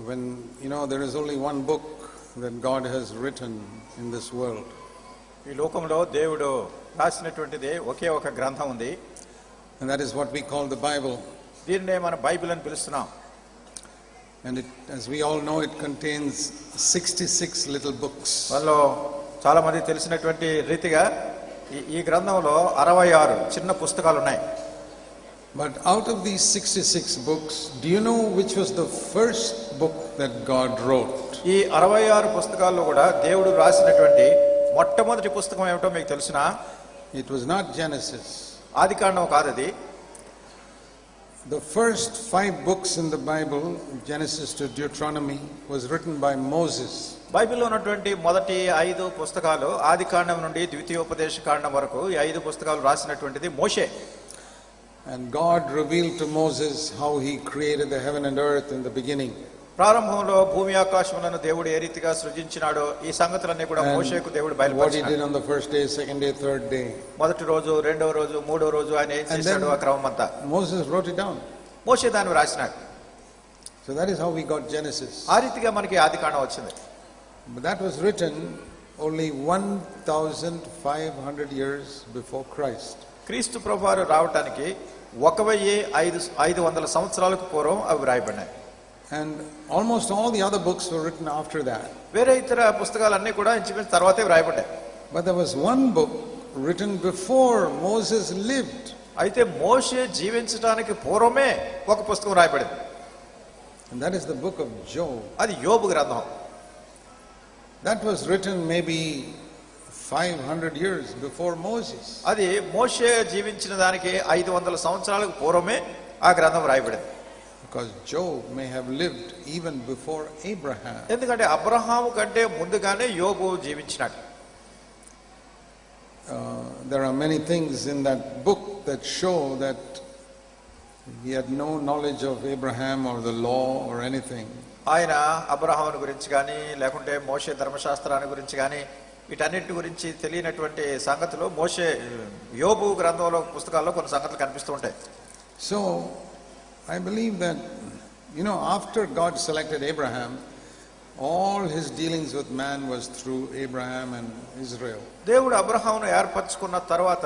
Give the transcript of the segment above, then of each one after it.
when there is only one book that God has written in this world. ఈ లోకంలో దేవుడు రాసినటువంటిది ఒకే ఒక గ్రంథం ఉంది. And that is what we call the Bible. దీన్నే మనం బైబిల్ అని పిలుస్తున్నాం. And as we all know, it contains 66 little books. వాళ్ళలో చాలా మంది తెలిసినటువంటి రీతిగా ఈ గ్రంథంలో 66 చిన్న పుస్తకాలు ఉన్నాయి. But out of these 66 books, do you know which was the first book that God wrote? ఈ 66 పుస్తకాల్లో కూడా దేవుడు రాసినటువంటి మొట్టమొదటి పుస్తకం ఏమిటో మీకు తెలుసునా? It was not Genesis. ఆదికాండం కాదు అది. The first 5 books in the Bible, Genesis to Deuteronomy, was written by Moses. బైబిల్లో ఉన్నటువంటి మొదటి 5 పుస్తకాలు ఆదికాండం నుండి ద్వితీయోపదేశ కాండం వరకు ఈ 5 పుస్తకాలు రాసినటువంటిది మోషే. And God revealed to Moses how he created the heaven and earth in the beginning. ప్రారంభంలో భూమి ఆకాశములను దేవుడు ఏ రీతిగా సృజించినాడో ఈ సంగతులన్నీ కూడా మోషేకు దేవుడు బయలుపరిచాడు. What he did on the first day, second day, third day. మొదటి రోజు, రెండవ రోజు, మూడవ రోజు ఆయన ఏం చేశాడు ఆ క్రమం అంతా Moses wrote it down. మోషే దాన్ని రాసినాడు. So that is how we got Genesis. ఆ రీతిగా మనకి ఆదికాండం వచ్చింది. But that was written only 1500 years before Christ. క్రీస్తు ప్రభువారు రావటానికి 1500 సంవత్సరాలకు పూర్వం అవి రాయబడినాయి. And almost all the other books were written after that. వేరే ఇతర పుస్తకాలన్నీ కూడా ఇంచుమించు తర్వాతే రాయబడ్డాయి. But there was one book written before Moses lived. అయితే మోషే జీవించడానికి పూర్వమే ఒక పుస్తకం రాయబడింది. And that is the book of Job. అది యోబు గ్రంథం. That was written maybe 500 years before Moses. అది మోషే జీవించిన దానికి 500 సంవత్సరాలకు పూర్వమే ఆ గ్రంథం రాయబడింది. Because Job may have lived even before Abraham. ఎందుకంటే అబ్రహాము కంటే ముందుగానే యోబు జీవించినాడు. There are many things in that book that show that he had no knowledge of Abraham or the law or anything. ఆయన అబ్రహాముని గురించి కానీ లేకుంటే మోషే ధర్మశాస్త్రాన్ని గురించి కానీ వీటన్నిటి గురించి తెలియనటువంటి సంగతులు మోషే యోబు గ్రంథంలో పుస్తకాల్లో కొన్ని సంగతులు కనిపిస్తూ ఉంటాయి. So I believe that after God selected Abraham, all his dealings with man was through Abraham and Israel. దేవుడు అబ్రహామును ఏర్పరచుకున్న తర్వాత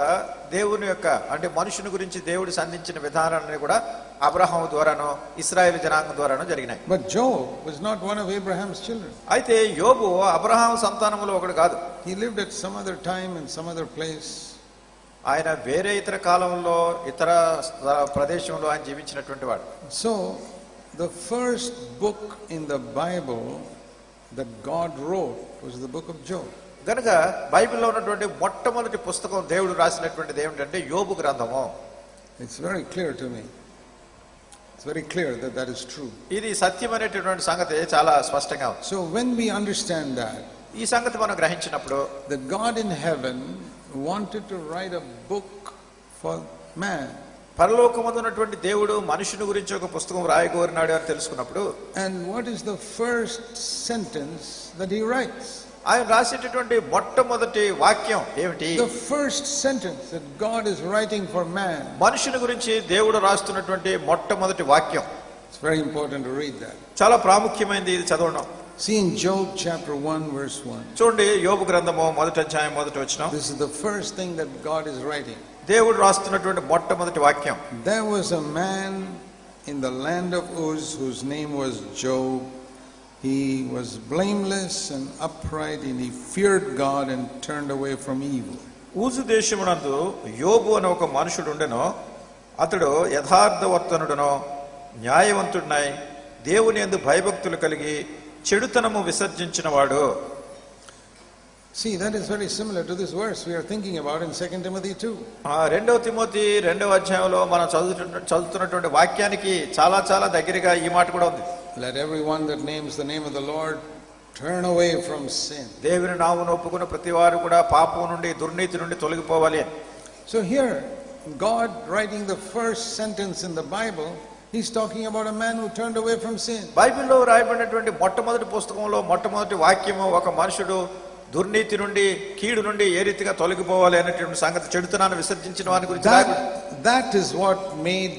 దేవుని యొక్క అంటే మనుషుని గురించి దేవుడు సంధించిన విధానాన్ని కూడా అబ్రహాము ద్వారానో ఇశ్రాయేలు జనాంగం ద్వారానో జరిగినాయి. But Job was not one of Abraham's children. అయితే యోబు అబ్రహాము సంతానములో ఒకడు కాదు. He lived at some other time in some other place. ఆయన వేరే ఇతర కాలంలో ఇతర ప్రదేశంలో ఆయన జీవించినటువంటి వాడు. So the first book in the Bible that God wrote was the book of Job. గనుక బైబిల్లో ఉన్నటువంటి మొట్టమొదటి పుస్తకం దేవుడు రాసినటువంటిది ఏమిటంటే యోబు గ్రంథము. It's very clear to me. It's very clear that is true. ఇది సత్యమైనటువంటి సంగతి చాలా స్పష్టంగా ఉంది. So when we understand that, ఈ సంగతి మనం గ్రహించినప్పుడు that God in heaven wanted to write a book for man. పరలోకమందు ఉన్నటువంటి దేవుడు మనుషుని గురించి ఒక పుస్తకం రాయగోరినాడు అని తెలుసుకున్నప్పుడు And what is the first sentence that he writes? ఆయన రాసేటటువంటి మొట్టమొదటి వాక్యం ఏమిటి? The first sentence that God is writing for man. మనుషుని గురించి దేవుడు రాస్తున్నటువంటి మొట్టమొదటి వాక్యం. It's very important to read that. చాలా ప్రాముఖ్యమైనది ఇది చదవడం. See in Job chapter 1 verse 1. చూడండి యోబు గ్రంథము మొదటి అధ్యాయం మొదటి వచనం. This is the first thing that God is writing. దేవుడు రాస్తున్నటువంటి మొట్టమొదటి వాక్యం. There was a man in the land of Uz whose name was Job. He was blameless and upright, and he feared God and turned away from evil. Uz దేశమునందు యోబు అనే ఒక మనుషుడు ఉండెను. అతడు యథార్థవర్తనుడును న్యాయవంతుడునై దేవుని యందు భయభక్తులు కలిగి చెడుతనము విసర్జించినవాడు. See, that is very similar to this verse we are thinking about in 2 Timothy 2. రెండవ తిమోతి రెండవ అధ్యాయంలో మనం చదువుతున్నటువంటి వాక్యానికి చాలా చాలా దగ్గరగా ఈ మాట కూడా ఉంది. Let everyone that names the name of the Lord turn away from sin. దేవుని నామమును ఒప్పుకున్న ప్రతివారు కూడా పాపం నుండి దుర్నీతి నుండి తొలగిపోవాలి. So here God writing the first sentence in the Bible, he's talking about a man who turned away from sin. బైబిల్లో రాయబడినటువంటి మొట్టమొదటి పుస్తకంలో మొట్టమొదటి వాక్యము ఒక మనుషుడు దుర్నీతి నుండి కీడు నుండి ఏ రీతిగా తొలగిపోవాలి అనేటువంటి సంగతి చెడుతనాన్ని విసర్జించిన వాని గురించి. That is what made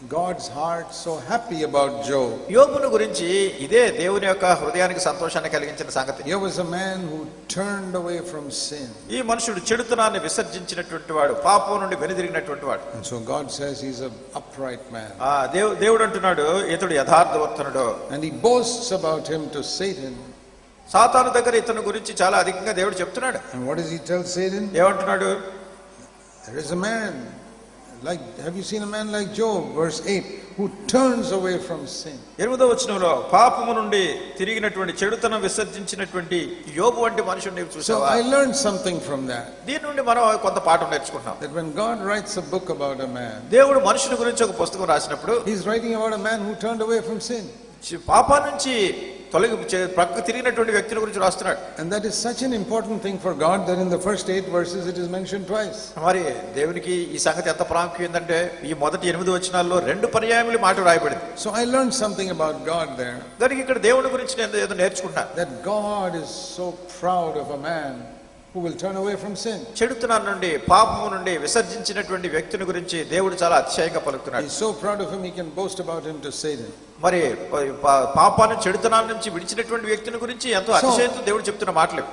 God's heart so happy about Job. యోబును గురించి ఇదే దేవుని యొక్క హృదయానికి సంతోషాన్ని కలిగించిన సంగతి. Here was a man who turned away from sin. ఈ మనుషుడు చెడుతనాన్ని విసర్జించినటువంటి వాడు, పాపం నుండి వెనుదిరిగినటువంటి వాడు. And so God says he's an upright man. దేవుడు అంటున్నాడు ఇతడు యథార్థవంతుడు. And he boasts about him to Satan. సాతాను దగ్గర ఇతని గురించి చాలా అధికంగా దేవుడు చెప్తున్నాడు. And what does he tell Satan? ఏమంటున్నాడు? There is a man like, have you seen a man like Job, verse 8, who turns away from sin. 8వ వచనంలో పాపము నుండి తిరిగినటువంటి చెడుతనం విసర్జించినటువంటి యోబు వంటి మనుషుని నీవు చూసావా? So I learned something from that. దీని నుండి మనం కొంత పాఠం నేర్చుకుంటాం. That when God writes a book about a man, దేవుడు మనుషుని గురించి ఒక పుస్తకం రాసినప్పుడు he's writing about a man who turned away from sin. పాపం నుంచి తొలగి ప్రక్క తిరిగినటువంటి వ్యక్తుల గురించి రాస్తున్నాడు. And that is such an important thing for God that in the first 8 verses it is mentioned twice. మరి దేవునికి ఈ సంగతి ఎంత ప్రాముఖ్యం ఏంటంటే ఈ మొదటి 8 వచనాల్లో 2 పర్యాయములు మాట రాయబడింది. So I learned something about God there. దానికి ఇక్కడ దేవుని గురించి నేను ఏదో నేర్చుకుంటాను. That God is so proud of a man who will turn away from sin. చెడుతనం నుండి పాపము నుండి విసర్జించినటువంటి వ్యక్తిని గురించి దేవుడు చాలా అతిశయంగా పలుకుతున్నాడు. He's so proud of him he can boast about him to Satan. మరి పాపాన్ని చెడుతనాల నుంచి విడిచినటువంటి వ్యక్తిని గురించి ఎంతో అతిశయంతో దేవుడు చెప్తున్న మాటలు.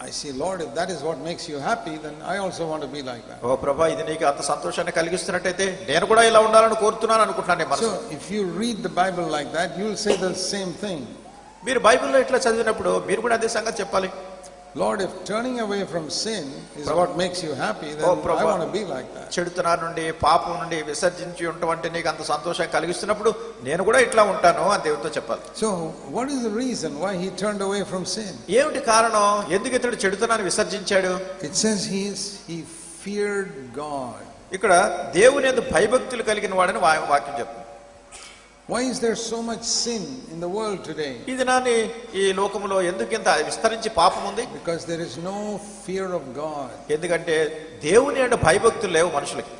I see, Lord, if that is what makes you happy, then I also want to be like that. ఓ ప్రభా, ఇది నీకు అంత సంతోషాన్ని కలిగిస్తున్నట్టయితే నేను కూడా ఇలా ఉండాలని కోరుతున్నాను అనుకుంటున్నాను మనసులో. So if you read the Bible like that, you will say the same thing. మీరు బైబిల్లో ఇట్లా చదివినప్పుడు మీరు కూడా అదే సంగతి చెప్పాలి. Lord, if turning away from sin is what makes you happy, then I want to be like that. చెడుతనం నుండి పాపం నుండి విసర్జించి ఉండటం అంటే నీకు అంత సంతోషం కలిగిస్తున్నప్పుడు నేను కూడా ఇట్లా ఉంటాను అని దేవుడితో చెప్పాలి. So what is the reason why he turned away from sin? ఏమిటి కారణం? ఎందుకు ఇతడు చెడుతనాన్ని విసర్జించాడు? It says he feared God. ఇక్కడ దేవుని యందు భయభక్తులు కలిగిన వాడని వాక్యం చెప్తుంది. Why is there so much sin in the world today? ఈ దినాన్ని ఈ లోకములో ఎందుకు ఇంత విస్తరించి పాపం ఉంది? Because there is no fear of God. ఎందుకంటే దేవుని యందు భయభక్తులు లేవు మనుషులకి.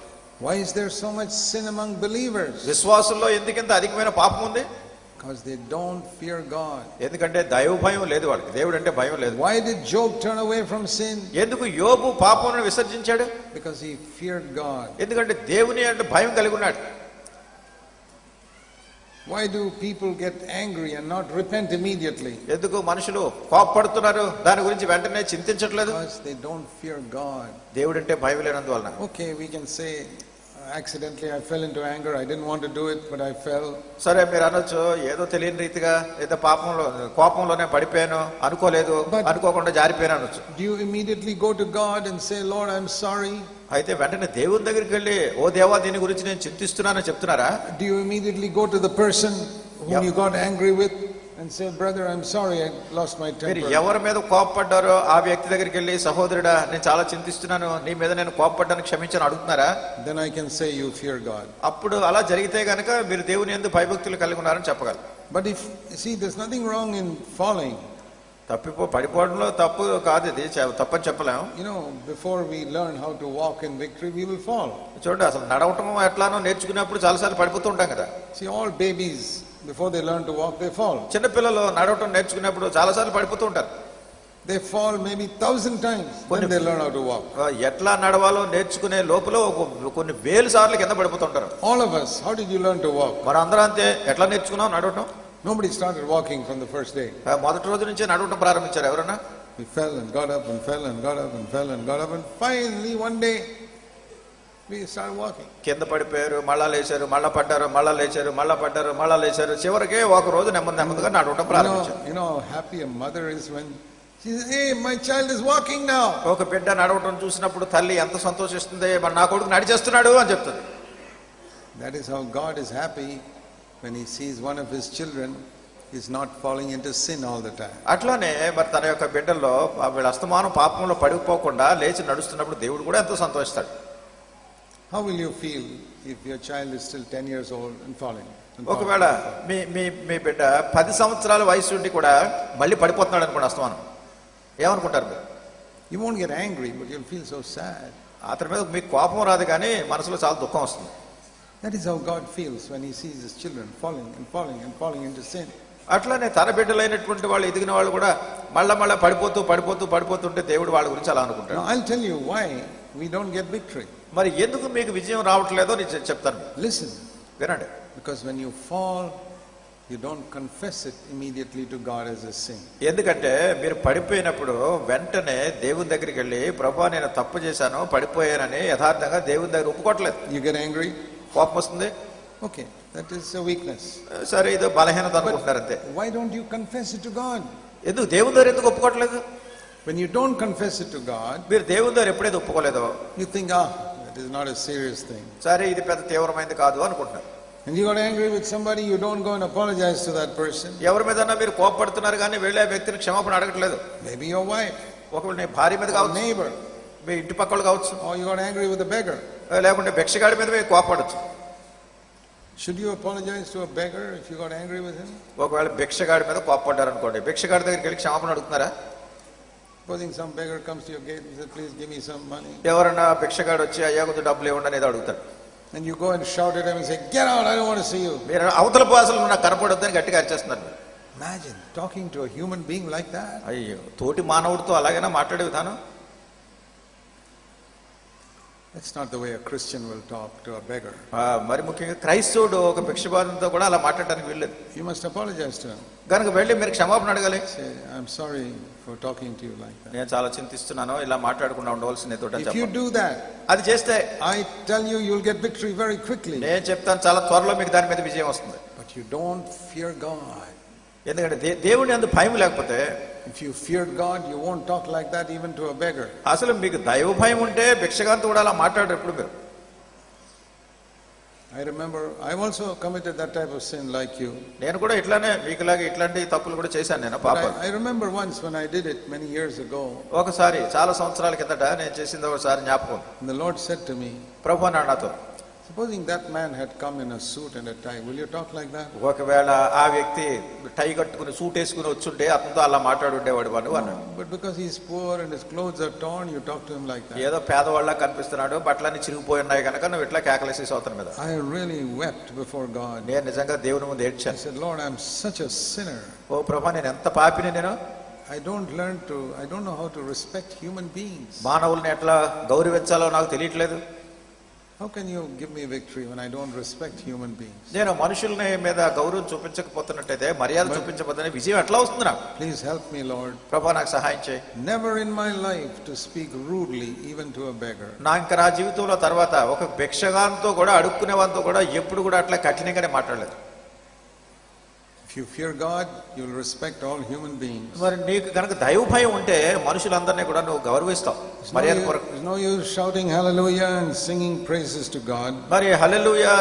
Why is there so much sin among believers? విశ్వాసుల్లో ఎందుకు ఇంత అధికమైన పాపం ఉంది? Because they don't fear God. ఎందుకంటే దైవ భయం లేదు వాళ్ళకి, దేవుడు అంటే భయం లేదు. Why did Job turn away from sin? ఎందుకు యోబు పాపమును విసర్జించాడు? Because he feared God. ఎందుకంటే దేవుని యందు భయం కలిగి ఉన్నాడు. Why do people get angry and not repent immediately? ఎందుకు మనుషులు కోపపడుతున్నారు, దాని గురించి వెంటనే చింతించట్లేదు? Because they don't fear God. దేవుడు అంటే భయం లేనందువలన. Okay, we can say accidentally I fell into anger, I didn't want to do it but I fell. సరే, మీరు అనొచ్చు ఏదో తెలియని రీతిగా ఏదో కోపంలోనే పడిపోయాను, అనుకోలేదు, అనుకోకుండా జారిపోయాను అనొచ్చు. Do you immediately go to God and say, Lord, I'm sorry? అయితే వెంటనే దేవుని దగ్గరికి వెళ్ళి ఓ దేవా దీని గురించి నేను చింతిస్తున్నానని చెప్తున్నారా? Do you immediately go to the person whom you got angry with and say, brother, I'm sorry, I lost my temper? మీరు ఎవరి మీద కోపపడ్డారో ఆ వ్యక్తి దగ్గరికి వెళ్ళి, సహోదరుడా నేను చాలా చింతిస్తున్నాను, నీ మీద నేను కోపపడ్డాను, క్షమించని అడుగుతున్నారా? Then I can say you fear God. అప్పుడు అలా జరిగితే గనక మీరు దేవుని యందు భయభక్తులు కలిగి ఉన్నారని చెప్పగలరు. But if see, there's nothing wrong in falling. పడిపోవడంలో తప్పు కాదు, ఇది తప్పని చెప్పలేము. You know, before we learn how to walk in victory, we will fall. చూడండి, అసలు నడవటం ఎట్లానో నేర్చుకున్నప్పుడు చాలాసార్లు పడిపోతూ ఉంటాం కదా. See, all babies, before they learn to walk, they fall. చిన్నపిల్లలు నడవటం నేర్చుకున్నప్పుడు చాలాసార్లు పడిపోతూ ఉంటారు. They fall maybe 1,000 times when they learn how to walk. ఎట్లా నడవాలో నేర్చుకునే లోపల కొన్ని వేల సార్లు కింద పడిపోతుంటారు. All of us, how did you learn to walk? మరి అందరూ అంతే, ఎట్లా నేర్చుకున్నాం నడవటం? Nobody started walking from the first day. మొదటి రోజు నుంచే నడవటం ప్రారంభించారు ఎవరన్నా? We fell and got up and fell and got up and fell and got up and finally one day we started walking. కింద పడిపోయారు, మళ్ళా లేచారు, మళ్ళా పడ్డారు, మళ్ళా లేచారు, మళ్ళా పడ్డారు, మళ్ళా లేచారు, చివరికి ఒక రోజు నెమ్మదిగా నడవటం ప్రారంభించారు. You know how happy a mother is when she says, hey, my child is walking now. ఒక బిడ్డ నడవటం చూసినప్పుడు తల్లి ఎంత సంతోషిస్తుంది, మరి నా కొడుకు నడిచేస్తున్నాడు అని చెప్తుంది. That is how God is happy when he sees one of his children is not falling into sin all the time. అట్లానే మరి తన యొక్క బిడ్డల్లో వీళ్ళ అస్తమానం పాపంలో పడిపోకుండా లేచి నడుస్తున్నప్పుడు దేవుడు కూడా ఎంతో సంతోషిస్తాడు. How will you feel if your child is still 10 years old and falling? ఒకవేళ మీ బిడ్డ 10 సంవత్సరాల వయసు నుండి కూడా మళ్ళీ పడిపోతున్నాడు అనుకోండి అస్తమానం, ఏమనుకుంటారు మీరు? You won't get angry, but you'll feel so sad. అతని మీద మీకు కోపం రాదు కానీ మనసులో చాలా దుఃఖం వస్తుంది. That is how God feels when he sees his children falling and falling and falling into sin. అట్లానే తన బిడ్డలైనటువంటి వాళ్ళు, ఎదిగిన వాళ్ళు కూడా మళ్ళా పడిపోతుంటే దేవుడు వాళ్ళ గురించి అలా అనుకుంటాడు. Now I'll tell you why we don't get victory. మరి ఎందుకు మీకు విజయం రావట్లేదో నేను చెప్తాను. Listen. వినండి. Because when you fall, you don't confess it immediately to God as a sin. ఎందుకంటే మీరు పడిపోయినప్పుడు వెంటనే దేవుని దగ్గరికి వెళ్ళి ప్రభువా నేను తప్పు చేశాను పడిపోయానని యథార్థంగా దేవుని దగ్గర ఒప్పుకోవట్లేదు. You get angry? కోపం వస్తుంది. Okay, that is a weakness. సరే ఇది బలహీనత అనుకుంటున్నారు అంతే. Why don't you confess it to God? ఎందుకు దేవుని దగ్గర ఎందుకు ఒప్పుకోవట్లేదు? When you don't confess it to God, మీరు దేవుని దగ్గర ఎప్పుడైతే ఒప్పుకోలేదో you think, that is not a serious thing. సరే ఇది పెద్ద తీవ్రమైనది కాదు అనుకుంటున్నారు. And you got angry with somebody, you don't go and apologize to that person. ఎవరి మీదన్నా మీరు కోపపడుతున్నారు కానీ వెళ్ళే వ్యక్తిని క్షమాపణ అడగట్లేదు. Maybe your wife, ఒకవేళ నీ భార్య మీద కావచ్చు, neighbor, మీ ఇంటి పక్కలు కావచ్చు, or you got angry with a beggar. లేకుంటే భిక్షగాడి మీద మీరు కోపపడచ్చు. Should you apologize to a beggar if you got angry with him? ఒకవేళ భిక్షగాడి మీద కోపపడ్డారు అనుకోండి, భిక్షగాడి దగ్గరికి వెళ్ళి క్షమాపణ అడుగుతున్నారా? Supposing some beggar comes to your gate and says, please give me some money. ఎవరన్నా భిక్షగాడు వచ్చి అయ్యా కొంచెం డబ్బులు ఇవ్వండి అనేది అడుగుతాడు. And you go and shout at him and say, get out, I don't want to see you. మీరు అవతల భాషలు నాకు కనపడొద్దని గట్టిగా అరిచేస్తున్నారు. Imagine talking to a human being like that. అయ్యో, తోటి మానవుడితో అలాగైనా మాట్లాడే విధానం. That's not the way a Christian will talk to a beggar. మరి ముఖ్యంగా క్రైస్తవుడు ఒక భిక్షగాడితో కూడా అలా మాట్లాడడానికి వీల్లేదు. You must apologize to him. కనుక వెళ్ళి మీరు క్షమాపణ అడగాలి. Say, I'm sorry for talking to you like that. నేను చాలా చింతిస్తున్నాను, ఇలా మాట్లాడకుండా ఉండవలసింది తోట. If you do that, అది చేస్తే I tell you, you'll get victory very quickly. నేను చెప్తాను చాలా త్వరలో మీకు దాని మీద విజయం వస్తుంది. But you don't fear God. ఎందుకంటే దేవుడి అందు భయం లేకపోతే, if you fear God, you won't talk like that even to a beggar. అసలు మీకు దైవ భయం ఉంటే భిక్షగాంతో కూడా అలా మాట్లాడరు ఎప్పుడు మీరు. I remember I also committed that type of sin like you. నేను కూడా ఇట్లానే మీకులాగా ఇట్లాంటి తప్పులు కూడా చేశాను నేను పాపం. I remember once when I did it many years ago. ఒకసారి చాలా సంవత్సరాల కిందట నేను చేసింది ఒకసారి జ్ఞాపకం. The Lord said to me, ప్రభు అన్నాడు నాతో, supposing that man had come in a suit and a tie, will you talk like that? ఒకవేళ ఆ వ్యక్తి టై కట్టుకుని సూట్ వేసుకుని వచ్చుంటే అతనితో అలా మాట్లాడుండేవాడు వాడు అన్నాడు. But because he's poor and his clothes are torn, you talk to him like that. ఏదో పేదవాళ్ళ కనిపిస్తున్నాడు, బట్టలన్నీ చిరిగిపోయి ఉన్నాయి కనుక నువ్వు ఇట్లా కేకలేసేసి అవుతాను మీద. I really wept before God. నేను నిజంగా దేవుని ముందు I ఏడ్చాను. said, Lord, I'm such a sinner. ఓ ప్రభా, నేను ఎంత పాపిని నేను. I don't know how to respect human beings. మానవుల్ని ఎట్లా గౌరవించాలో నాకు తెలియట్లేదు. How can you give me victory when I don't respect human beings? నేను మనుషుల్ని మీద గౌరవం చూపించకపోతున్నట్టయితే, మర్యాద చూపించకపోతే విజయం ఎట్లా వస్తుంది నాకు? Please help me, Lord. ప్రభా నాకు సహాయం చేయి. Never in my life to speak rudely even to a beggar. నా జీవితంలో తర్వాత ఒక భిక్షగాంతో కూడా అడుక్కునే వారితో కూడా ఎప్పుడు కూడా అట్లా కఠినంగానే మాట్లాడలేదు. If you fear God, you will respect all human beings. మరి నీకు కనుక దైవ భయం ఉంటే మనుషులందరినీ కూడా నువ్వు గౌరవిస్తావు. There's no use shouting hallelujah and singing praises to God. మరి హల్లెలూయా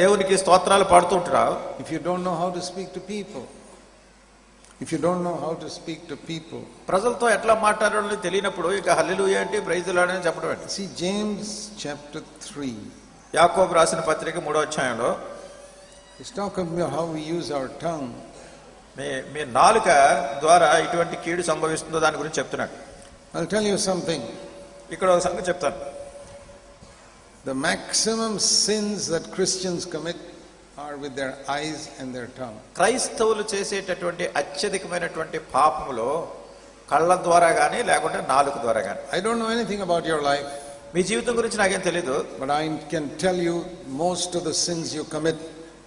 దేవునికి స్తోత్రాలు పాడుతూ ఉంటారు. If you don't know how to speak to people. If you don't know how to speak to people. ప్రజలతో ఎట్లా మాట్లాడాలో తెలియనప్పుడు ఇక హల్లెలూయా అంటే ప్రైజ్ ది లార్డ్ అని చెప్పడం ఏంటి? See James chapter 3. యాకోబు రాసిన పత్రిక 3వ అధ్యాయంలో Let's talk about how we use our tongue. మీ నాలుక ద్వారా ఇటువంటి కీడు సంభవిస్తుందో దాని గురించి చెప్తున్నాడు. I'll tell you something. ఇక్కడ ఒక సంగతి చెప్తాను. The maximum sins that Christians commit are with their eyes and their tongue. క్రైస్తవులు చేసేటటువంటి అత్యధికమైనటువంటి పాపములో కళ్ళ ద్వారా గానీ లేకుంటే నాలుక ద్వారా గానీ. I don't know anything about your life. మీ జీవితం గురించి నాకేం తెలియదు. But I can tell you most of the sins you commit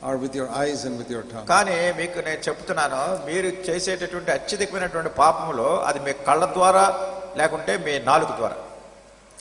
are with your eyes and with your tongue. కానీ మీకు నేను చెప్తున్నాను, మీరు చేసేటటువంటి అత్యధికమైనటువంటి పాపములో అది మీ కళ్ళ ద్వారా లేకుంటే మీ నాలుక ద్వారా.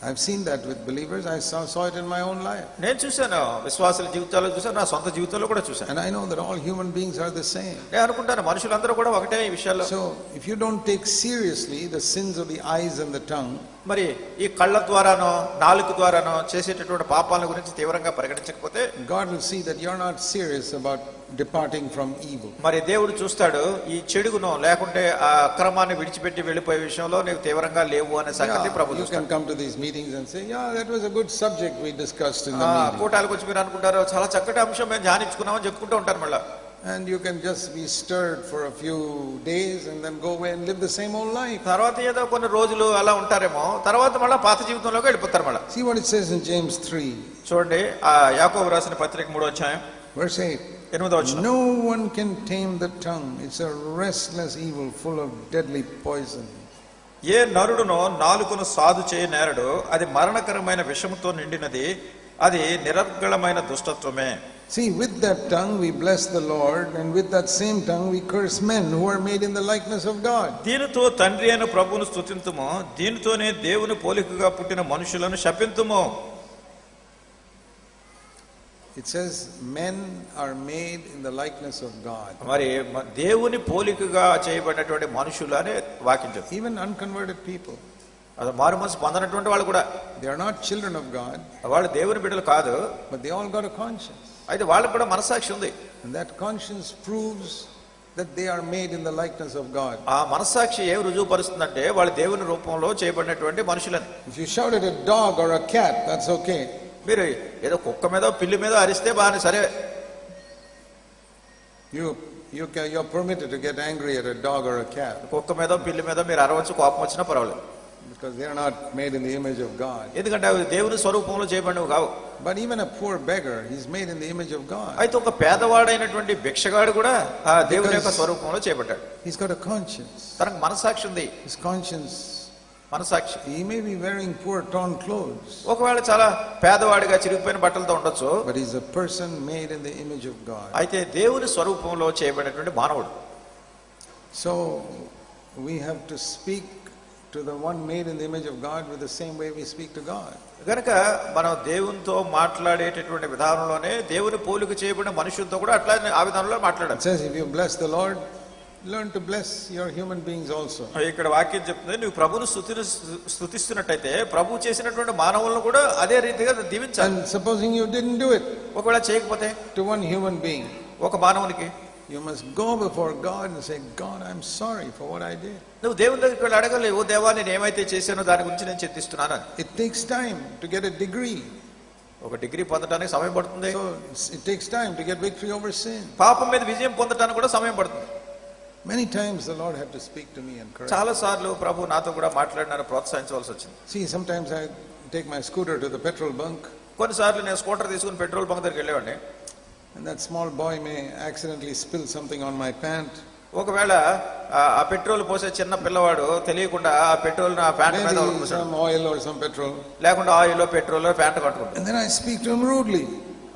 I've seen that with believers. I saw it in my own life. నేను చూశాను, విశ్వాసుల జీవితాల్లో చూశాను, నా సొంత జీవితంలో కూడా చూశాను. And I know that all human beings are the same. నేను అనుకుంటాను మనుషులందరూ కూడా ఒకటే ఈ విషయాల్లో. So if you don't take seriously the sins of the eyes and the tongue, మరి ఈ కళ్ళ ద్వారానో నాలుక ద్వారానో చేసేటటువంటి పాపాల గురించి తీవ్రంగా పరిగణించకపోతే God will see that you're not serious about departing from evil. మరి దేవుడు చూస్తాడు ఈ చెడుగును లేకుంటే ఆ అక్రమాన్ని విడిచిపెట్టి వెళ్ళిపోయే విషయంలో నీవు తీవ్రంగా లేవు అనే సంగతి ప్రభు చూస్తాడు. You can come to these meetings and say, yeah, that was a good subject we discussed in the meeting. కూటాలకు వచ్చి మీరు అనుకుంటారు చాలా చక్కటి అంశం మేము ధ్యానించుకున్నామని చెప్పుకుంటూ ఉంటారు మళ్ళీ. And you can just be stirred for a few days and then go away and live the same old life. తర్వాత ఏదో కొన్ని రోజులు అలా ఉంటారేమో, తర్వాత మళ్ళీ పాత జీవితంలోకి వెళ్ళిపోతారు మళ్ళీ. See what it says in James 3. చూడండి ఆ యాకోబు రాసిన పత్రిక 3వ అధ్యాయం verse 8. 8వ వచనం. No one can tame the tongue. It's a restless evil full of deadly poison. ఏ నరుడునో నాలుకను సాధు చేయనేరడు, అది మరణకరమైన విషముతో నిండినది, అది నిరర్గళమైన దుష్టత్వమే. See, with that tongue we bless the Lord, and with that same tongue we curse men who are made in the likeness of God. దీనితో తండ్రి అయిన ప్రభువును స్తుతింతుము, దీనితోనే దేవుని పోలికగా పుట్టిన మనుషులను శపింతుము. It says men are made in the likeness of God. మరి దేవుని పోలికగా చేయబడినటువంటి మనుషులు అనే వాక్యం చెప్తుంది. Even unconverted people, అది మారు మనసు పొందనటువంటి వాళ్ళు కూడా, they are not children of God, వాళ్ళు దేవుని బిడ్డలు కాదు, but they all got a conscience. అయితే వాళ్ళకు కూడా మనస్సాక్షి ఉంది. And that conscience proves that they are made in the likeness of God. ఆ మనస్సాక్షి ఏం రుజువుపరుస్తుందంటే వాళ్ళు దేవుని రూపంలో చేయబడినటువంటి మనుషులని. If you shout at a dog or a cat, that's okay. మీరు ఏదో కుక్క మీద పిల్లి మీద అరిస్తే బాగానే సరే, you're permitted to get angry at a dog or a cat, కుక్క మీద పిల్లి మీద మీరు అరవచ్చు, కోపం వచ్చినా పర్వాలేదు, because they are not made in the image of God. ఎందుకంటే అవి దేవుని స్వరూపంలో చేయబడినవి కావు. But even a poor beggar, he's made in the image of God. అయితే ఒక పేదవాడైనటువంటి భిక్షగాడు కూడా ఆ దేవుని యొక్క స్వరూపంలో చేయబడ్డాడు. He's got a conscience. తనకు మనస్సాక్షి ఉంది. His conscience, మనస్సాక్షి. he may be wearing poor torn clothes, ఒకవేళ చాలా పేదవాడిగా చిరిగిపోయిన బట్టలతో ఉండొచ్చు, but he's a person made in the image of God. అయితే దేవుని స్వరూపంలో చేయబడినటువంటి మానవుడు. So we have to speak to the one made in the image of God with the same way we speak to God. గనుక మనం దేవునితో మాట్లాడేటటువంటి విధానంలోనే దేవుని పోలిక చేయబడిన మనుషులతో కూడా అట్లా ఆ విధానంలో మాట్లాడాలి. It says if you bless the Lord, learn to bless your human beings also. ఇక్కడ వాక్యం చెప్తుంది, నువ్వు ప్రభువును స్తుతిస్తున్నట్టయితే ప్రభు చేసినటువంటి మానవులను కూడా అదే రీతిగా దీవించాలి. And supposing you didn't do it ఒకవేళ చేయకపోతే to one human being, ఒక మానవునికి you must go before God and say, God, I'm sorry for what I did. నువ్వు దేవుని దగ్గరికి వెళ్ళి అడగలేవు, దేవా నేను ఏమైతే చేశానో దాని గురించి నేను చింతిస్తున్నాను. It takes time to get a degree. ఒక డిగ్రీ పొందడానికి సమయం పడుతుంది. So it takes time to get victory over sin. పాపం మీద విజయం పొందడానికి కూడా సమయం పడుతుంది. Many times the Lord had to speak to me and correct. చాలా సార్లు ప్రభు నాతో కూడా మాట్లాడినారు, ప్రోత్సహించవలసి వచ్చింది. See, sometimes I take my scooter to the petrol bunk, కొన్నిసార్లు నేను స్కూటర్ తీసుకుని పెట్రోల్ బంక్ దగ్గరికి వెళ్ళేవాడిని. and that small boy may accidentally spill something on my pant. ఒకవేళ ఆ పెట్రోల్ పోసే చిన్న పిల్లవాడు తెలియకుండా ఆ పెట్రోల్ నా ప్యాంట్ మీద Maybe some oil or some petrol. లేకుండా ఆయిల్ పెట్రోల్ ప్యాంట్ కట్టుకుంటాను. And then I speak to him rudely.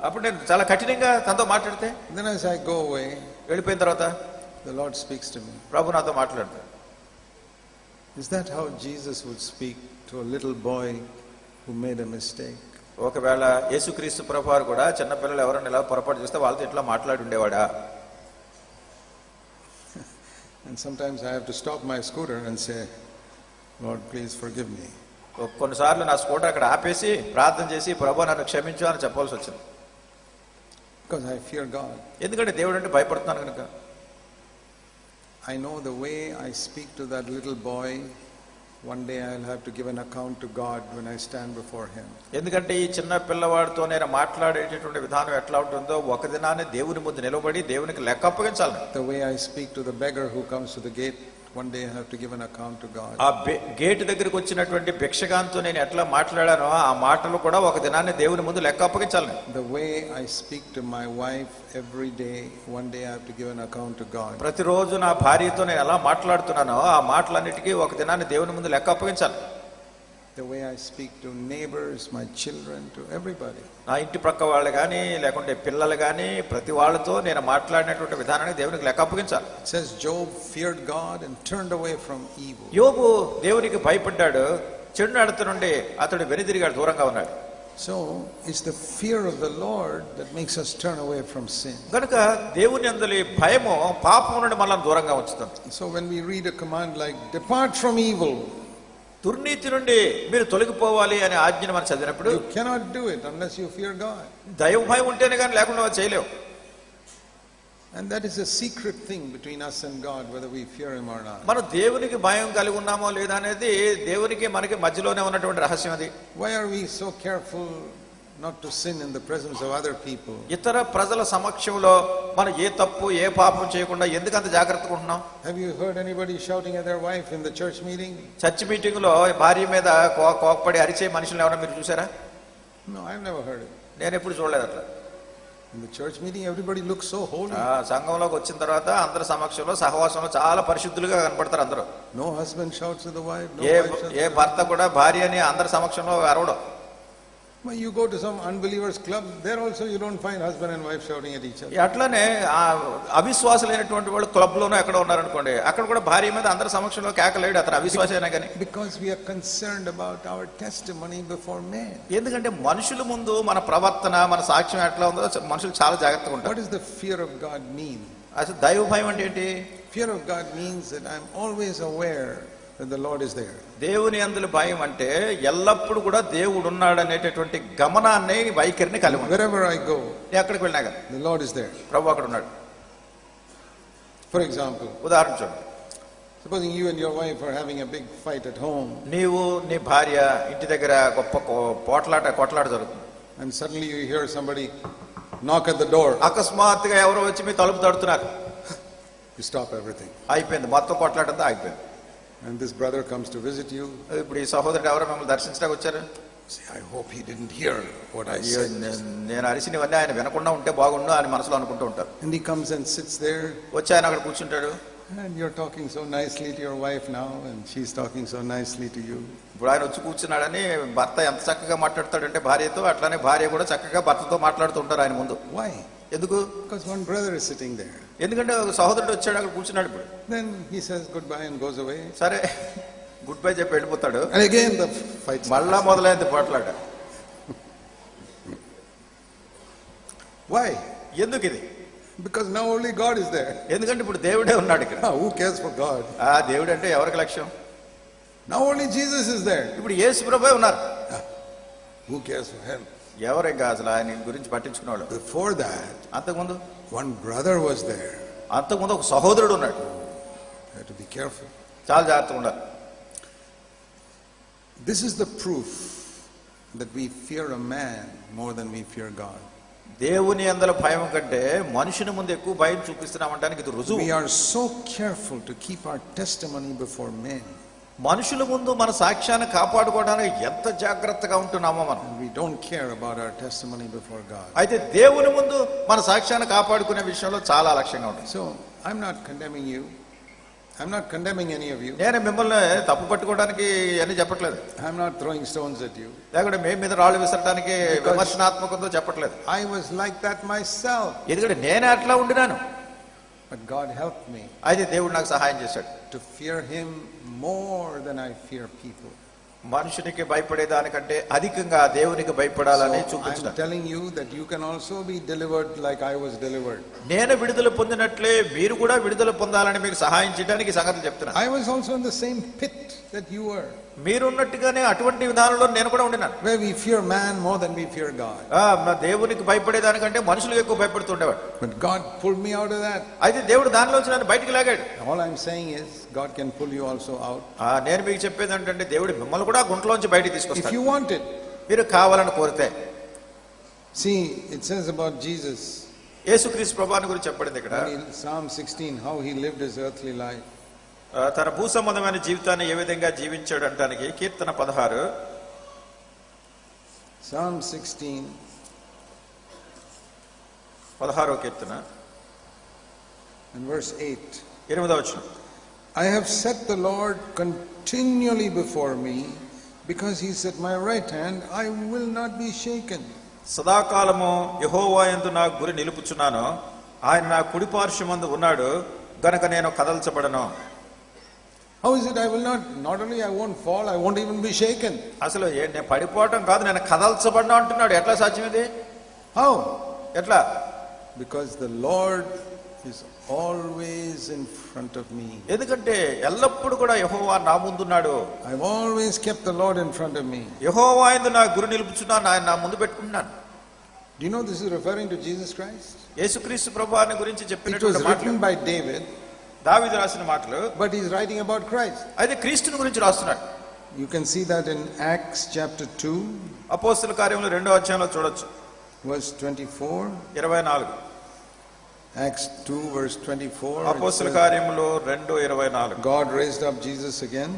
అప్పుడు నేను చాలా కఠినంగా తనతో మాట్లాడితే, Then as I go away, వెళ్ళిపోయిన తర్వాత the Lord speaks to me. ప్రభు నాతో మాట్లాడతాడు. Is that how Jesus would speak to a little boy who made a mistake? ఒకవేళ యేసుక్రీస్తు ప్రభువారు కూడా చిన్న పిల్లలు ఎవరైనా ఇలా పొరపాటు చేస్తే వాళ్ళతో ఇట్లా మాట్లాడి ఉండేవాడా? And sometimes I have to stop my scooter and say, Lord, please forgive me. కొన్నిసార్లు నా స్కూటర్ అక్కడ ఆపేసి ప్రార్థన చేసి ప్రభు నన్ను క్షమించు అని చెప్పాల్సి వచ్చింది. Because I fear God. ఎందుకంటే దేవుడు అంటే భయపడుతున్నాను కనుక. I know the way I speak to that little boy, one day I'll have to give an account to God when I stand before him. ఎందుకంటే ఈ చిన్న పిల్లవాడితో నేను మాట్లాడేటటువంటి విధానం ఎట్లా ఉంటుందో ఒక దినాన్ని దేవుని ముందు నిలబడి దేవునికి లెక్క అప్పగించాలి. The way I speak to the beggar who comes to the gate, one day I have to give an account to God. ఆ గేట్ దగ్గరికి వచ్చినటువంటి భిక్షగాంతో నేను ఎట్లా మాట్లాడానో ఆ మాటలు కూడా ఒక దినాన్ని దేవుని ముందు లెక్క అప్పగించాలి. The way I speak to my wife every day, one day I have to give an account to God. ప్రతిరోజు నా భార్యతో నేను ఎలా మాట్లాడుతున్నానో ఆ మాటలన్నిటికీ ఒక దినాన్ని దేవుని ముందు లెక్క అప్పగించాలి. The way I speak to neighbors, my children, to everybody. నా ఇంటి ప్రక్క వాళ్ళు కానీ లేకుంటే పిల్లలు కానీ ప్రతి వాళ్ళతో నేను మాట్లాడినటువంటి విధానాన్ని దేవునికి లెక్క అప్పగించాలి. It says Job feared God and turned away from evil. యోబు దేవునికి భయపడ్డాడు, చెడు నడత నుండి అతడు వెనుదిరిగాడు, దూరంగా ఉన్నాడు. So it's the fear of the Lord that makes us turn away from sin. కనుక దేవుని యందలి భయము పాపం నుండి మనల్ని దూరంగా ఉంచుతుంది. So when we read a command like depart from evil, దుర్నీతి నుండి మీరు తొలగిపోవాలి అనే ఆజ్ఞను మనం చదివినప్పుడు you cannot do it unless you fear God. దైవ భయం ఉంటేనే కానీ లేకుండా చేయలేవు. And that is a secret thing between us and God, whether we fear him or not. మనం దేవునికి భయం కలిగి ఉన్నామో లేదా అనేది దేవునికి మనకి మధ్యలోనే ఉన్నటువంటి రహస్యం అది. Why are we so careful not to sin in the presence of other people? ఇతర ప్రజల సమక్షంలో మనం ఏ తప్పు ఏ పాపం చేయకుండా ఎందుకు అంత జాగ్రత్తగా ఉంటున్నాం? Have you heard anybody shouting at their wife in the church meeting? Church meeting లో భార్య మీద కోపపడి అరిచే మనుషులు ఎవరైనా మీరు చూసారా? No, I've never heard it. నేను ఎప్పుడు చూడలేదు అట్లా. In the church meeting, everybody looks so holy. సంఘంలోకి వచ్చిన తర్వాత అందరి సమక్షంలో సహవాసంలో చాలా పరిశుద్ధులుగా కనపడతారు అందరూ. No husband shouts at the wife. No wife shouts. ఏ భర్త కూడా భార్యని అందరి సమక్షంలో అరవడం. Well, you go to some unbelievers club, there also you don't find husband and wife shouting at each other. అట్లానే అవిశ్వాసులైనటువంటి వాళ్ళు క్లబ్ లోనో ఎక్కడ ఉన్నారనుకోండి, అక్కడ కూడా భార్య మీద అందరి సమక్షంలో కేకలేడు, అతను అవిశ్వాసైనా కానీ. Because we are concerned about our testimony before men. ఎందుకంటే మనుషుల ముందు మన ప్రవర్తన, మన సాక్ష్యం ఎట్లా ఉందో మనుషులు చాలా జాగ్రత్తగా ఉంటారు. What does the fear of God mean? అసలు దైవ భయం అంటే ఏంటి? Fear of God means that I am always aware that the Lord is there. దేవుని యందు భయం అంటే ఎల్లప్పుడు కూడా దేవుడు ఉన్నాడు అనేటటువంటి గమనాన్ని, వైఖరిని కలిగి ఉంటాను. Wherever I go, ఎక్కడికి వెళ్ళినా కదా the Lord is there. ప్రభువు అక్కడ ఉన్నాడు. For example, ఉదాహరణ చూడండి. supposing you and your wife are having a big fight at home, నీవు నీ భార్య ఇంటి దగ్గర గొప్ప కొట్లాట జరుగుతుంది. and suddenly you hear somebody knock at the door. అకస్మాత్తుగా ఎవరో వచ్చి మీ తలుపు తడుతున్నారు. You stop everything. అయిపోయింది, మొత్తం కొట్లాటంతా అయిపోయింది. And this brother comes to visit you. ఇప్పుడు ఈ సహోదరుడు ఎవరో మిమ్మల్ని దర్శించడానికి వచ్చారు. Say, I hope he didn't hear what I said. నేను అరిసినవన్నీ ఆయన వినకుండా ఉంటే బాగుండు అని మనసులో అనుకుంటూ ఉంటారు. And he comes and sits there. వచ్చి ఆయన అక్కడ కూర్చుంటాడు. And you're talking so nicely to your wife now, and she's talking so nicely to you. ఇప్పుడు ఆయన వచ్చి కూర్చున్నాడని భర్త ఎంత చక్కగా మాట్లాడతాడంటే భార్యతో, అట్లానే భార్య కూడా చక్కగా భర్తతో మాట్లాడుతుంటారు ఆయన ముందు. Why? ఎందుకు? Because one brother is sitting there. ఎందుకంటే ఒక సహోదరుడు వచ్చాడు, అక్కడ కూర్చున్నాడు. ఇప్పుడు Then he says goodbye and goes away. సరే గుడ్ బై చెప్పి వెళ్ళిపోతాడు. And again the fight. మళ్ళా మొదలైంది పోట్లాట. Why? ఎందుకు ఇది? Because now only God is there. ఎందుకంటే ఇప్పుడు దేవుడే ఉన్నాడు ఇక్కడ. Who cares for God? దేవుడు అంటే ఎవరికి లక్ష్యం? Now only Jesus is there. ఇప్పుడు యేసు ప్రభువే ఉన్నారు. Who cares for him? ఎవరు ఇంకా అసలు ఆయన గురించి పట్టించుకున్నాడు? Before that, అంతకుముందు one brother was there. అంతకుముందు ఒక సహోదరుడు ఉన్నాడు. You have to be careful. చాలా జాగ్రత్తగా ఉండాలి. This is the proof that we fear a man more than we fear God. దేవుని యందల భయం కంటే మనుషుని ముందు ఎక్కువ భయం చూపిస్తున్నామంటానికి ఇది రుజువు. We are so careful to keep our testimony before men. మనుషుల ముందు మన సాక్ష్యాన్ని కాపాడుకోవడానికి ఎంత జాగ్రత్తగా ఉంటున్నామో మనం. We don't care about our testimony before God. అయితే దేవుని ముందు మన సాక్ష్యాన్ని కాపాడుకునే విషయంలో చాలా అలక్ష్యంగా ఉంటాం. So I'm not condemning you. I'm not condemning any of you. నేను మిమ్మల్ని తప్పు పట్టుకోవడానికి అని చెప్పట్లేదు. I'm not throwing stones at you. లేకుంటే మేము మీద రాళ్ళు విసరడానికి విమర్శనాత్మకంతో చెప్పట్లేదు. I was like that myself. ఎందుకంటే నేనే అట్లా ఉండినాను. But God helped me. అయితే దేవుడు నాకు సహాయం చేశాడు. To fear him more than I fear people. మనుషునికి భయపడేదానికంటే అధికంగా దేవునికి భయపడాలని చూపించాను. I'm telling you that you can also be delivered like I was delivered. నేను విడుదల పొందినట్లే మీరు కూడా విడుదల పొందాలని మీకు సహాయం చేయడానికి సంగతి చెప్తున్నాను. I was also in the same pit that you were. మీరున్నట్టుగానే అటువంటి విధానంలో నేను కూడా ఉండినాను. Where we fear man more than we fear God. దేవునికి భయపడేదానికంటే మనుషులకు ఎక్కువ భయపడుతుండేవాడు. But God pulled me out of that. అయితే దేవుడు దానిలోంచి నన్ను బయటికి లాగాడు. All I'm saying is God can pull you also out. నేను మీకు చెప్పేది ఏంటంటే దేవుడు మిమ్మల్ని కూడా గుంటలోంచి బయటికి తీసుకొస్తాడు. If you want it. మీరు కావాలని కోరితే. See, it says about Jesus. యేసుక్రీస్తు ప్రభువుని గురించి చెప్పబడింది ఇక్కడ. Psalm 16, how he lived his earthly life. తన భూ సంబంధమైన జీవితాన్ని ఏ విధంగా జీవించాడు అంటానికి కీర్తన 16. Psalm 16. 16వ కీర్తన. And verse 8. 8వ వచనం. I have set the Lord continually before me, because he is at my right hand, I will not be shaken. సదాకాలము యెహోవా యందు నా గురి నిలుపుచున్నాను, ఆయన నా కుడి పార్శ్వమందు ఉన్నాడు గనుక నేను కదల్చబడను. How is it I will not only I won't fall, I won't even be shaken. అసలు నేను పడిపోవటం కాదు, నేను కదల్చబడను అంటున్నాడు. ఎట్లా సాధ్యం ఇది? How? ఎట్లా? Because the Lord is always in front of me. ఎందుకంటే ఎల్లప్పుడు కూడా యెహోవా నా ముందున్నాడు. I've always kept the Lord in front of me. యెహోవా యందు నా గురి నిలుపుచున్నాను, ఆయన నా ముందు పెట్టుకున్నాను. Do you know this is referring to Jesus Christ? యేసుక్రీస్తు ప్రభువుని గురించి It was చెప్పినటువంటి written మాటలు by David, దావీదు రాసిన మాటలు, but he's writing about Christ. అయితే క్రీస్తుని గురించి రాస్తున్నాడు. You can see that in Acts chapter 2, అపోస్తల కార్యములు 2వ అధ్యాయంలో చూడొచ్చు. verse 24. 24. Acts 2 verse 24. అపోస్తల కార్యములు 2:24. God raised up Jesus again.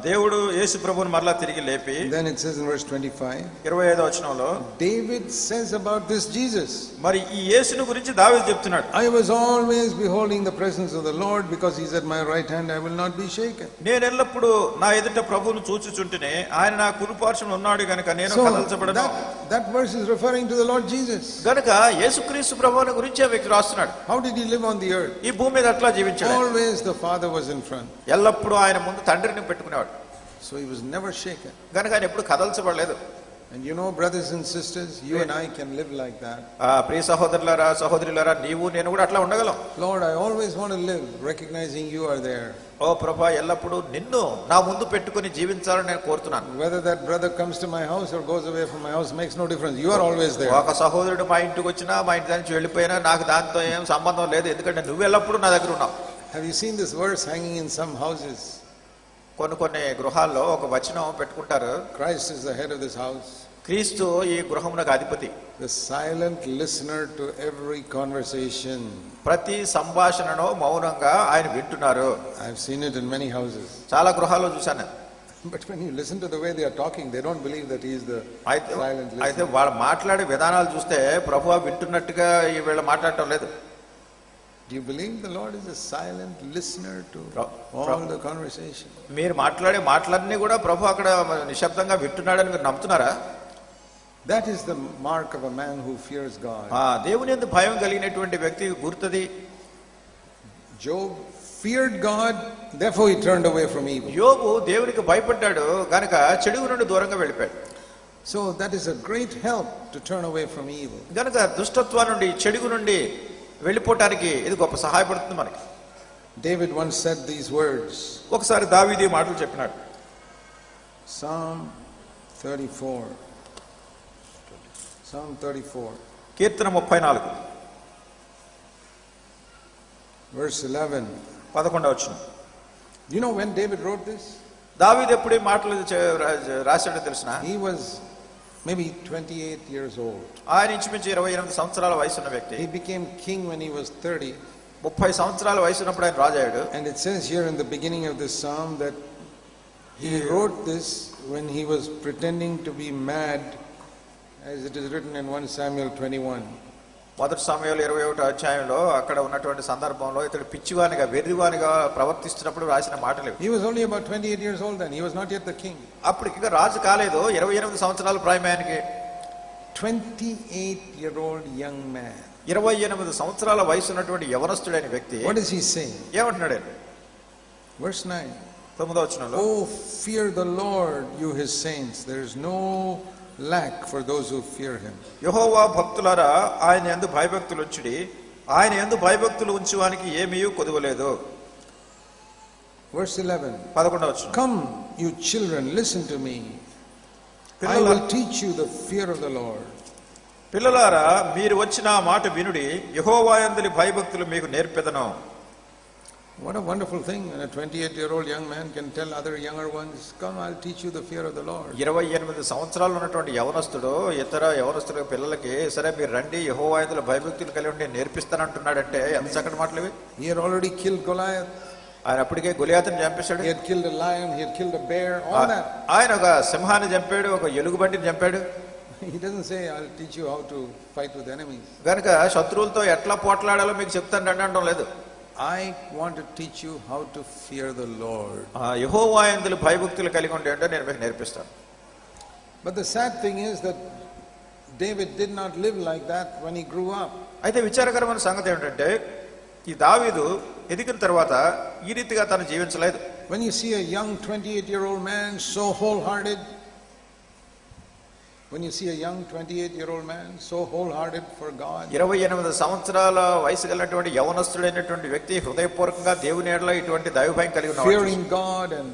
దేవుడు యేసు ప్రభువుని మరలా తిరిగి లేపి, then it says in verse 25, 25వ వచనంలో David says about this Jesus, మరి ఈ యేసును గురించి దావీదు చెప్తున్నాడు, I was always beholding the presence of the Lord, because he's at my right hand, I will not be shaken. నేను ఎల్లప్పుడు నా ఎదుట ప్రభువును చూచుచుంటేనే ఆయన నా కుడిపార్శ్వమున ఉన్నాడు గనుక నేను కదల్చబడను. that verse is referring to the Lord Jesus. గనుక యేసుక్రీస్తు ప్రభువుని గురించి ఆ వ్యక్తి రాస్తున్నాడు. How did he live on the earth? ఈ భూమి మీద అట్లా జీవించాడు. Always the Father was in front. ఎల్లప్పుడు ఆయన ముందు తండ్రిని పెట్టుకునేవాడు. So he was never shaken. గనుక ఆయన ఎప్పుడు కదల్చబడలేదు. And you know, brothers and sisters, you and I can live like that. ప్రియ సహోదరులారా సహోదరులారా, నీవు నేను కూడా అట్లా ఉండగలం. Lord, I always want to live recognizing you are there. ఓ ప్రభువా, ఎల్లప్పుడు నిన్ను నా ముందు పెట్టుకొని జీవించాలని నేను కోరుతున్నాను. Whether that brother comes to my house or goes away from my house makes no difference. You are always there. ఒక సహోదరుడు మా ఇంటికి వచ్చినా మా ఇంటి నుంచి వెళ్ళిపోయినా నాకు దాంతో ఏం సంబంధం లేదు, ఎందుకంటే నువ్వు ఎల్లప్పుడు నా దగ్గర ఉన్నావు. Have you seen this verse hanging in some houses? కొన్ని గృహాల్లో ఒక వచనం పెట్టుకుంటారు, Christ is the head of this house. క్రీస్తు ఈ గృహమునకు అధిపతి. The silent listener to every conversation. ప్రతి సంభాషణను మౌనంగా ఆయన వింటున్నారు. I've seen it in many houses. చాలా గృహాల్లో చూశాను. But when you listen to the way they are talking, they don't believe that he is the silent listener. అయితే వాళ్ళు మాట్లాడే విధానాలు చూస్తే ప్రభువా వింటున్నట్టుగా వీళ్ళు మాట్లాడటం లేదు. Do you believe the Lord is a silent listener to all the conversation? మీరు మాట్లాడే మాటలన్నీ కూడా ప్రభు అక్కడ నిశ్శబ్దంగా వింటున్నాడని మీరు నమ్ముతున్నారా? That is the mark of a man who fears God. దేవుని యందు భయం కలిగినటువంటి వ్యక్తి గుర్తది. Job feared God, therefore he turned away from evil. యోబు దేవునికి భయపడ్డాడు గనుక చెడు నుండి దూరంగా వెళ్ళిపోయాడు. So that is a great help to turn away from evil. గనుక దుష్టత్వం నుండి చెడు నుండి వెళ్ళిపోవటానికి ఇది గొప్ప సహాయపడుతుంది మనకి. David once said these words. ఒకసారి దావీదు ఈ మాటలు చెప్పినాడు. Psalm 34. Psalm 34. కీర్తన 34 verse 11. 11వ వచనం. You know when David wrote this? దావీదు ఎప్పుడు ఈ మాటలు రాశాడో తెలుసునా? He was maybe 28 years old. ఆయన ఇంచుమించు 28 సంవత్సరాల వయసున్న వ్యక్తి. He became king when he was 30. 30 సంవత్సరాల వయసున్నప్పుడు ఆయన రాజు అయ్యాడు. And it says here in the beginning of this psalm that he wrote this when he was pretending to be mad, as it is written in 1 Samuel 21. మొదటి సమయంలో 21వ అధ్యాయంలో అక్కడ ఉన్నటువంటి సందర్భంలో ఇతడు పిచ్చివానిగా వెర్రివానిగా ప్రవర్తిస్తున్నప్పుడు రాసిన మాటలు. He was only about 28 years old then. He was not yet the king. అప్పుడు ఇంకా రాజు కాలేదు, 28 సంవత్సరాల ప్రాయమానికి. 28-year-old young man. 28 సంవత్సరాల వయసు ఉన్నటువంటి యవనస్తుడైన వ్యక్తి. What is he saying? ఏమంటున్నాడు? Verse 9. 9వ వచనంలో, Oh, fear the Lord, you his saints. There is no lack for those who fear him. యెహోవా భక్తులారా ఆయన యందు భయభక్తులు ఉంచుడి, ఆయన యందు భయభక్తులు ఉంచువానికి ఏమీ కొదువలేదు. Verse 11. 11వ వచనం. Come, you children, listen to me. I will teach you the fear of the Lord. పిల్లలారా మీరు వచ్చిన మాట వినుడి, యెహోవా యందు భయభక్తులు మీకు నేర్పెదను. What a wonderful thing when a 28-year-old young man can tell other younger ones, come, I'll teach you the fear of the Lord. 28 సంవత్సరాలు ఉన్నటువంటి యవనస్తుడు ఇతర యవనస్తుల పిల్లలకి, సరే మీరు రండి యెహోవా యందు భయభక్తులు కలిగి ఉండి నేర్పిస్తానంటున్నాడంటే ఎంత చక్కటి మాటలు ఇవి. He had already killed Goliath. ఆయన అప్పటికే గొలియాతుని చంపేశాడు. He had killed a lion, he had killed a bear, all that. ఆయన ఒక సింహాన్ని చంపాడు, ఒక ఎలుగుబంటిని చంపాడు. He doesn't say, I'll teach you how to fight with enemies. గనుక శత్రువులతో ఎట్లా పోట్లాడాలో మీకు చెప్తాను అనడం లేదు. I want to teach you how to fear the Lord. యెహోవా యందు భయభక్తులు కలిగి ఉండి అంటే నేను మీకు నేర్పిస్తాను. But the sad thing is that David did not live like that when he grew up. అయితే విచారకరమైన సంగతి ఏమిటంటే ఈ దావీదు ఎదిగిన తర్వాత ఈ రీతిగా తను జీవించలేదు. When you see a young 28-year-old man so wholehearted, when you see a young 28-year-old man so wholehearted for God, 28 సంవత్సరాల వయసు కలిగినటువంటి యవనస్తుడైనటువంటి వ్యక్తి హృదయపూర్వకంగా దేవుని ఎడల ఇటువంటి దైవభయం కలిగి ఉన్నాడు. fearing God and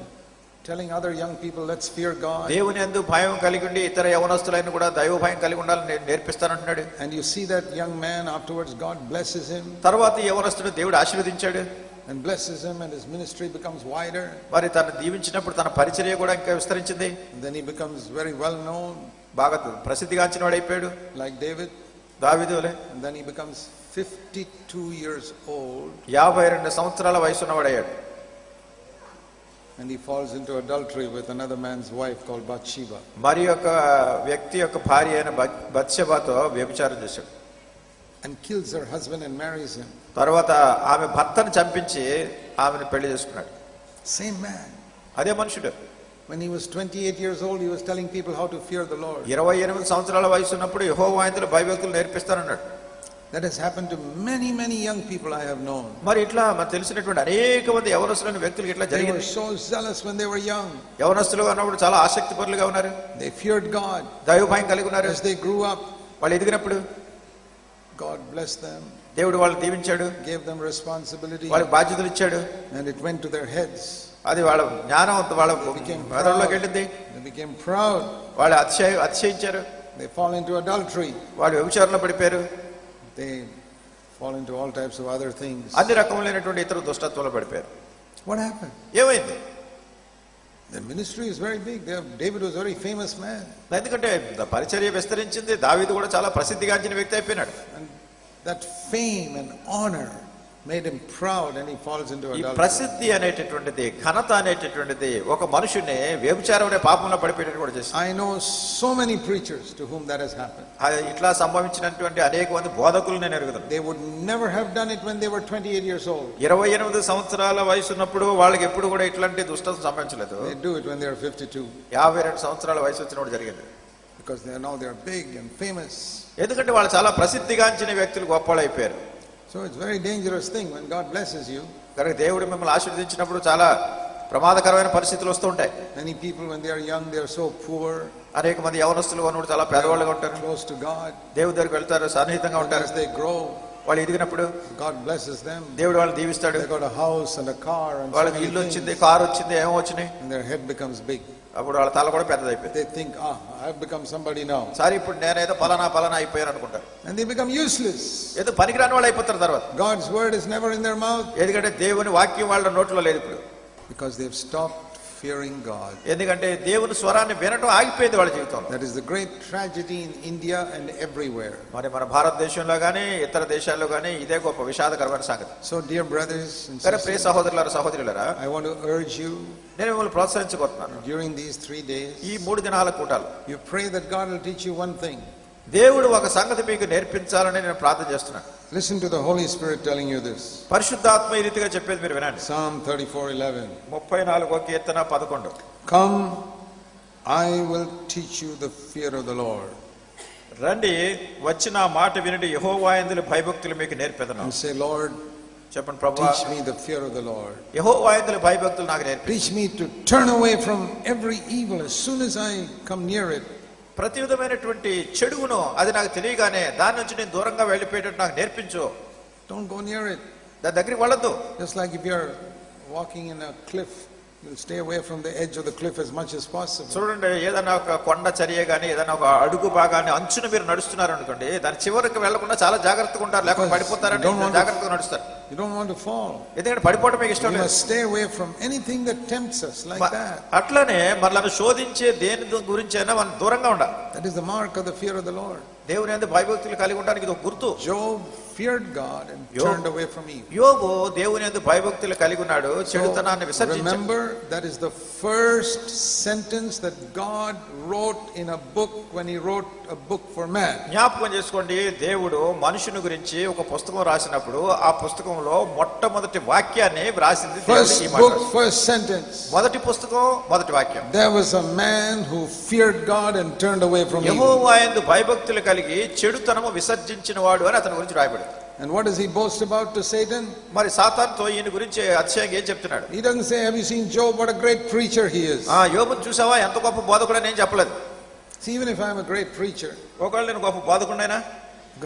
telling other young people, let's fear God. దేవుని యందు భయం కలిగి ఉండి ఇతర యవనస్తులైన కూడా దైవభయం కలిగి ఉండాలని నేర్పిస్తానంటున్నాడు. And you see that young man afterwards, God blesses him. తర్వాత యవనస్తుడు దేవుడు ఆశీర్వదించాడు. And blesses him and his ministry becomes wider. మరి తను దీవించినప్పుడు తన పరిచర్య కూడా ఇంకా విస్తరించింది. And then he becomes very well known. బాగా ప్రసిద్ధిగాంచిన వాడు అయిపోయాడు. Like David. దావీదులే. And then he becomes 52 years old. 52 సంవత్సరాల వయసు ఉన్నవాడయ్యాడు. and he falls into adultery with another man's wife called Bathsheba. మరి యొక్క వ్యక్తి యొక్క భార్య అయిన బత్షెబతో వ్యభిచారం చేశాడు. And kills her husband and marries him. తర్వాత ఆమె భర్తను చంపించి ఆమెను పెళ్లి చేసుకున్నాడు. Same man. అదే మనుషుడు. When he was 28 years old, he was telling people how to fear the Lord. 28 సంవత్సరాల వయసు ఉన్నప్పుడు యెహోవా ఆజ్ఞలు భయభక్తులు నేర్పిస్తానన్నాడు. That has happened to many young people I have known. మరి ఇట్లా మనకు తెలిసినటువంటి అనేక మంది యవనస్తులైన వ్యక్తులకు ఇట్లా They were జరిగింది. so zealous when they were young. యవనస్తులుగా ఉన్నప్పుడు చాలా ఆసక్తిపరులుగా ఉన్నారు. They feared God. దైవ భయం కలిగి ఉన్నారు. As they grew up, వాళ్ళు ఎదిగినప్పుడు God blessed them, దేవుడు వాళ్ళని దీవించాడు, gave them responsibility, వాళ్ళకి బాధ్యతలు ఇచ్చాడు. and it went to their heads. అది వాళ్ళ జ్ఞానం వాళ్ళ మెదడులోకి వెళ్ళింది. They became proud. వాళ్ళు అతిశయించారు. They fall into adultery. వాళ్ళు వ్యభిచారంలో పడిపోయారు. They fall into all types of other things. అన్ని రకములైనటువంటి ఇతర దుష్టత్వాలు పడిపోయారు. What happened? ఏమైంది? The ministry is very big. David was a very famous man. ఎందుకంటే పరిచర్య విస్తరించింది. దావీదు కూడా చాలా ప్రసిద్ధిగాంచిన వ్యక్తి అయిపోయినాడు. And that fame and honor made him proud, and he falls into ఈ adultery. ప్రసిద్ధి అనేటటువంటిది, ఘనత అనేటటువంటిది ఒక మనుషుని వ్యభిచారం అనే పాపంలో పడిపోయేటట్టు కూడా చేసింది. I know so many preachers to whom that has happened. ఇట్లా సంభవించినటువంటి అనేక మంది బోధకులు నేను ఎరుగుతాను. They would never have done it when they were 28 years old. 28 సంవత్సరాల వయసు ఉన్నప్పుడు వాళ్ళకి ఎప్పుడు కూడా ఇట్లాంటి దుష్టం సంభవించలేదు. They do it when they are 52. 52 సంవత్సరాల వయసు వచ్చినప్పుడు జరిగింది. Because they are big and famous. ఎందుకంటే వాళ్ళు చాలా ప్రసిద్ధిగాంచిన వ్యక్తులు, గొప్పవాళ్ళు అయిపోయారు. So it's a very dangerous thing when God blesses you. కనుక దేవుడు మిమ్మల్ని ఆశీర్వదించినప్పుడు చాలా ప్రమాదకరమైన పరిస్థితులు వస్తూ ఉంటాయి. Many people when they are young, they are so poor. అనేక మంది యవనస్తులుగా ఉన్నప్పుడు చాలా పేదవాళ్ళుగా ఉంటారు. Close to God. దేవుడి దగ్గరికి వెళ్తారు, సన్నిహితంగా ఉంటారు. As they grow, వాళ్ళు ఎదిగినప్పుడు God blesses them. దేవుడు వాళ్ళని దీవిస్తాడు. They got a house and a car and so వాళ్ళకి many ఇల్లు things. వచ్చింది, కారు వచ్చింది, ఏమో వచ్చినాయి. And their head becomes big. అప్పుడు వాళ్ళ తల కూడా పెద్దదైపోయింది. They think, I've become somebody now. సరే ఇప్పుడు నేనేదో పలానా అయిపోయాను అనుకుంటారు. And they become useless. ఏదో పనికిరాని వాళ్ళు అయిపోతారు తర్వాత. God's word is never in their mouth. ఎందుకంటే దేవుని వాక్యం వాళ్ళ నోట్లో లేదు ఇప్పుడు. Because they've stopped fearing God. ఎందుకంటే దేవుని స్వరాన్ని వినటం ఆగిపోయింది వాళ్ళ జీవితంలో. That is the great tragedy in India and everywhere. మరి మన భారతదేశంలో గానీ ఇతర దేశాల్లో గానీ ఇదే గొప్ప విషాదకరమైన సంగతి. So dear brothers and Priya sisters, సహోదరులారా, సహోదరులారా, I want to urge you నేను మిమ్మల్ని ప్రోత్సహించుకుంటున్నాను. during these 3 days, ఈ 3 దినాల కూటాలు you pray that God will teach you one thing. దేవుడు ఒక సంగతి మీకు నేర్పించాలని నేను ప్రార్థన చేస్తున్నాను. Listen to the Holy Spirit telling you this. పరిశుద్ధాత్మ ఈ రీతిగా చెప్పేది మీరు వినండి. Psalm 34:11. 34వ Keerthana 11. Come, I will teach you the fear of the Lord. రండి, వచ్చి నా మాట వినండి, యెహోవా యందు భయభక్తులు మీకు నేర్పెదను. And say, Lord, చెప్పండి ప్రభువా, teach me the fear of the Lord. యెహోవా యందు భయభక్తులు నాకు నేర్పించు. Teach me to turn away from every evil as soon as I come near it. ప్రతి విధమైనటువంటి చెడుగును అది నాకు తెలియగానే దాని నుంచి నేను దూరంగా వెళ్ళిపోయేటట్టు నాకు నేర్పించు. Don't go near it. దాని దగ్గరికి వెళ్ళొద్దు. Just like if you're walking in a cliff, you'll stay away from the edge of the cliff as much as possible. చూడండి, ఏదైనా ఒక కొండ చర్య గానీ ఏదైనా ఒక అడుగు భాగాన్ని అంచున మీరు నడుస్తున్నారు అనుకోండి, దాని చివరికి వెళ్లకుండా చాలా జాగ్రత్తగా ఉంటారు, లేకపోతే పడిపోతారని జాగ్రత్తగా నడుస్తారు. You don't want to fall. ఎందుకంటే పడిపోవడం మీకు ఇష్టం You లేదు. must stay away from anything that tempts us like that. అట్లనే మనల్ని శోధించే దేని గురించి అయినా మనం దూరంగా ఉండాలి. That is the mark of the fear of the Lord. దేవుని యందు భయభక్తులు కలిగి ఉండడానికి ఇది ఒక గుర్తు. Job feared God and turned away from evil. యోబు దేవుని యందు భయభక్తులు కలిగి ఉన్నాడు, చెడుతనాన్ని విసర్జించాడు. Remember, that is the first sentence that God wrote in a book when he wrote a book for man. జ్ఞాపకం చేసుకోండి, దేవుడు మనుషుని గురించి ఒక పుస్తకం రాసినప్పుడు ఆ పుస్తకంలో మొట్టమొదటి వాక్యాన్ని వ్రాసింది First book, first sentence. మొదటి పుస్తకం, మొదటి వాక్యం. There was a man who feared God and turned away from evil. యెహోవా యందు భయభక్తులు కలిగి చెడుతనము విసర్జించిన వాడు అని అతని గురించి రాయబడింది. And what does he boast about to Satan? మరి సాతానుతో ఈయన గురించి అతిశయంగా ఏం చెప్తున్నాడు? He doesn't say, have you seen Job, what a great preacher he is. యోబును చూసావా ఎంత గొప్ప బోధకుడు అని ఏం చెప్పలేదు. See, even if I'm a great preacher, ఒకవేళ నేను గొప్ప బోధకుడినైనా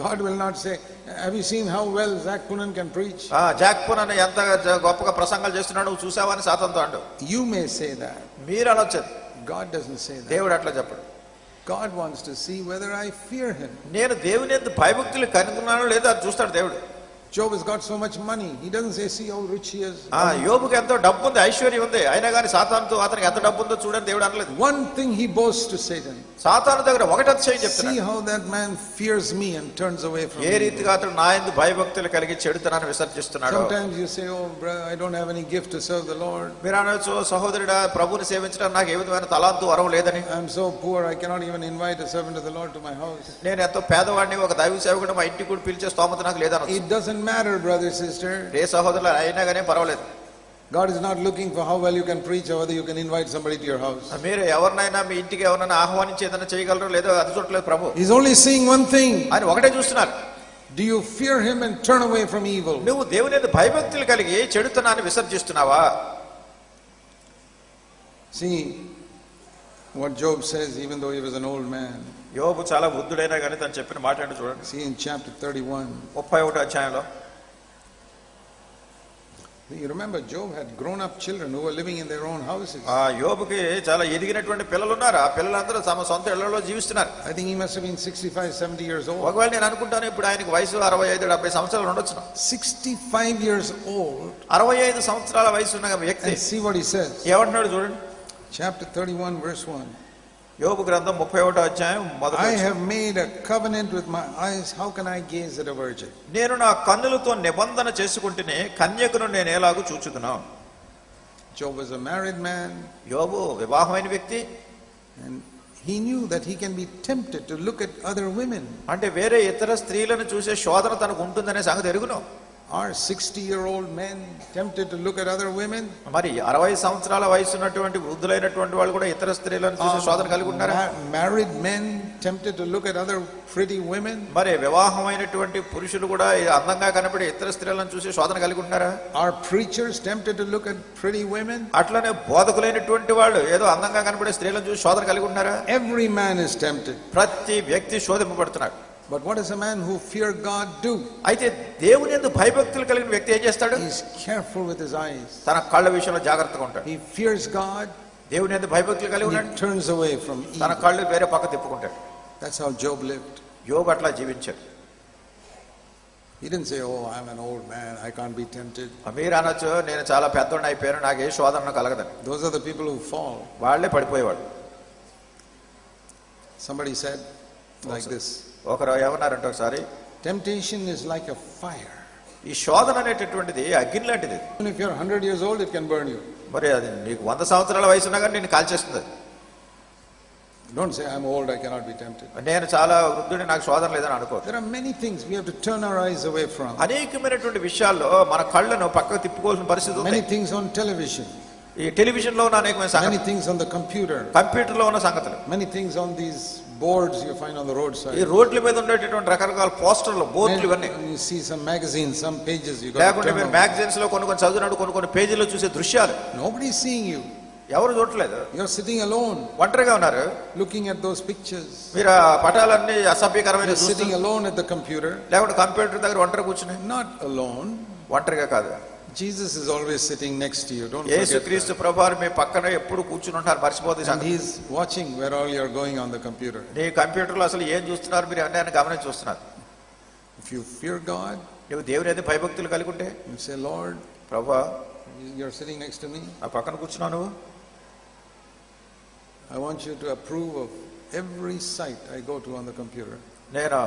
God will not say, have you seen how well Zach Punan can preach? Zach Punan ఎంత గొప్పగా ప్రసంగాలు చేస్తున్నాడు నువ్వు చూసావా అని సాతానుతో అండు. You may say that. మీరు అనొచ్చు. God doesn't say that. దేవుడు అట్లా చెప్పడు. God wants to see whether I fear him. నేను దేవుని యందు భయభక్తులు కనుగొన్నానో లేదో అది చూస్తాడు దేవుడు. Job has got so much money. He doesn't say, see how rich he is. యోబుకి ఎంతో డబ్బు ఉంది, ఐశ్వర్యం ఉంది, అయినా కానీ సాతానుతో అతనికి ఎంత డబ్బు ఉందో చూడని దేవుడు అనలేదు. One thing he boasts to Satan. సాతాను దగ్గర ఒకటి అతిశయం చెప్తున్నాడు. See how that man fears me and turns away from me. ఏ రీతిగా అతడు నా యందు భయభక్తులు కలిగి చెడుతనాన్ని విసర్జిస్తున్నాడు. Sometimes you say, oh brother, I don't have any gift to serve the Lord. మీరు అనొచ్చు, సహోదరుడా ప్రభువుని సేవించడానికి నాకు ఏ విధమైన తలాంతు వరం లేదని. I'm so poor I cannot even invite a servant of the Lord to my house. నేను ఎంతో పేదవాడిని, ఒక దైవ సేవకుడు మా ఇంటికి కూడా పిలిచే స్తోమత నాకు లేదనొచ్చు. It doesn't matter, brother, sister. ఏ సహోదరులు అయినా కానీ పర్వాలేదు. God is not looking for how well you can preach or whether you can invite somebody to your house. మీరు ఎవరినైనా మీ ఇంటికి ఎవరినైనా ఆహ్వానించి ఏదైనా చేయగలరో లేదో అది చూడలేదు ప్రభు. He's only seeing one thing. ఆయన ఒకటే చూస్తున్నారు. Do you fear him and turn away from evil? నువ్వు దేవుని యందు భయభక్తులు కలిగి చెడుతనాన్ని విసర్జిస్తున్నావా? See what Job says, even though he was an old man. యోబు చాలా వృద్ధుడైనా కానీ తను చెప్పిన మాట ఏంటో చూడండి. See in chapter 31. 31వ అధ్యాయంలో. You remember Job had grown up children who were living in their own houses. యోబుకి చాలా ఎదిగినటువంటి పిల్లలు ఉన్నారు. ఆ పిల్లలందరూ తమ సొంత ఇళ్లలో జీవిస్తున్నారు. I think he must have been 65, 70 years old. ఒకవేళ నేను అనుకుంటాను ఇప్పుడు ఆయనకు వయసు 65, 70 సంవత్సరాలు ఉండొచ్చు. 65 years old. 65 సంవత్సరాల వయసు ఉన్న వ్యక్తి. And see what he says. ఏమంటున్నాడు చూడండి. Chapter 31 verse 1. యోబు గ్రంథం 31వ అధ్యాయం మొదటి I వచనం. have made a covenant with my eyes, how can I gaze at a virgin? నేను నా కన్నులతో నిబంధన చేసుకుంటేనే కన్యకను నేను ఎలాగూ చూచుదును. Job was a married man. యోబు వివాహమైన వ్యక్తి. And he knew that he can be tempted to look at other women. అంటే వేరే ఇతర స్త్రీలను చూసే శోధన తనకు ఉంటుందనే సంగతి ఎరుగును. Are 60-year-old men tempted to look at other women? మరి 60 సంవత్సరాల వయసు ఉన్నటువంటి వృద్ధులైనటువంటి వాళ్ళు కూడా ఇతర స్త్రీలను చూసే శోధన కలిగి ఉన్నారా? Married men tempted to look at other pretty women? మరి వివాహమైనటువంటి పురుషులు కూడా అందంగా కనబడే ఇతర స్త్రీలను చూసే శోధన కలిగి ఉన్నారా? Are preachers tempted to look at pretty women? అట్లనే బోధకులైనటువంటి వాళ్ళు ఏదో అందంగా కనబడే స్త్రీలను చూసి శోధన కలిగి ఉన్నారా? Every man is tempted. ప్రతి వ్యక్తి శోధింపబడుతున్నాడు. But what does a man who fear God do? అయితే దేవుని యందు భయభక్తులు కలిగిన వ్యక్తి ఏం చేస్తాడు? He is careful with his eyes. తన కళ్ళ విషయంలో జాగ్రత్తగా ఉంటాడు. He fears God. దేవుని యందు భయభక్తులు కలిగి ఉన్నాడు. He turns away from తన evil. కళ్ళు వేరే పక్క తిప్పుకుంటాడు. That's how Job lived. యోబు అట్లా జీవించాడు. He didn't say, oh, I'm an old man, I can't be tempted. మీరు అనొచ్చు, నేను చాలా పెద్దోడిని అయిపోయాను, నాకు ఏ శోధన కలగదని. Those are the people who fall. వాళ్ళే పడిపోయేవాడు. Somebody said like this. ఒకరు ఏమన్నారంటే ఒకసారి, Temptation is like a fire. ఈ శోధన అనేటటువంటిది అగ్ని లాంటిది. Even if you're 100 years old, it can burn you. మరి అది నీకు 100 సంవత్సరాల వయసు ఉన్నా కానీ నేను కాల్చేస్తుంది. Don't say, I'm old, I cannot be tempted. నేను చాలా వృద్ధుడి, నాకు శోధన లేదని అనుకో. There are many things we have to turn our eyes away from. అనేకమైనటువంటి విషయాల్లో మన కళ్ళను పక్కకు తిప్పుకోవాల్సిన పరిస్థితి ఉంది. Many things on television. ఈ టెలివిజన్ లో ఉన్న అనేకమైన Many సంగతులు, things on the computer. Computer లో ఉన్న సంగతులు, Many things on these boards you find on the roadside. ఈ రోడ్ల మీద ఉండేటటువంటి రకరకాల పోస్టర్లు, బోర్డులు ఇవన్నీ. You see some magazines, some pages you got to లేకుంటే turn మీరు over. మ్యాగజైన్స్ లో కొన్ని చదివినప్పుడు కొన్ని పేజీల్లో చూసే దృశ్యాలు. Nobody is seeing you. ఎవరు చూడలేదు. You're sitting alone, ఒంటరిగా ఉన్నారు. looking at those pictures. మీరు ఆ పటాలన్నీ అసభ్యకరమైన You're sitting alone at the computer. లేకుంటే కంప్యూటర్ దగ్గర ఒంటరి కూర్చుని. Not alone. ఒంటరిగా కాదు. Jesus is always sitting next to you. Don't Yesu forget క్రీస్తు that. ప్రభువారు మీ పక్కన ఎప్పుడు కూర్చుని ఉంటారు, మర్చిపోతే And he's watching where all you're going on the computer. నీ కంప్యూటర్లో అసలు ఏం చూస్తున్నారు మీరు అన్నీ ఆయన గమనించి చూస్తున్నారు. If you fear God, నువ్వు దేవుని అయితే భయభక్తులు కలిగి ఉంటే, you say, Lord, ప్రభువా you're sitting next to me. ఆ పక్కన కూర్చున్నావు నువ్వు. I want you to approve of every site I go to on the computer. నేను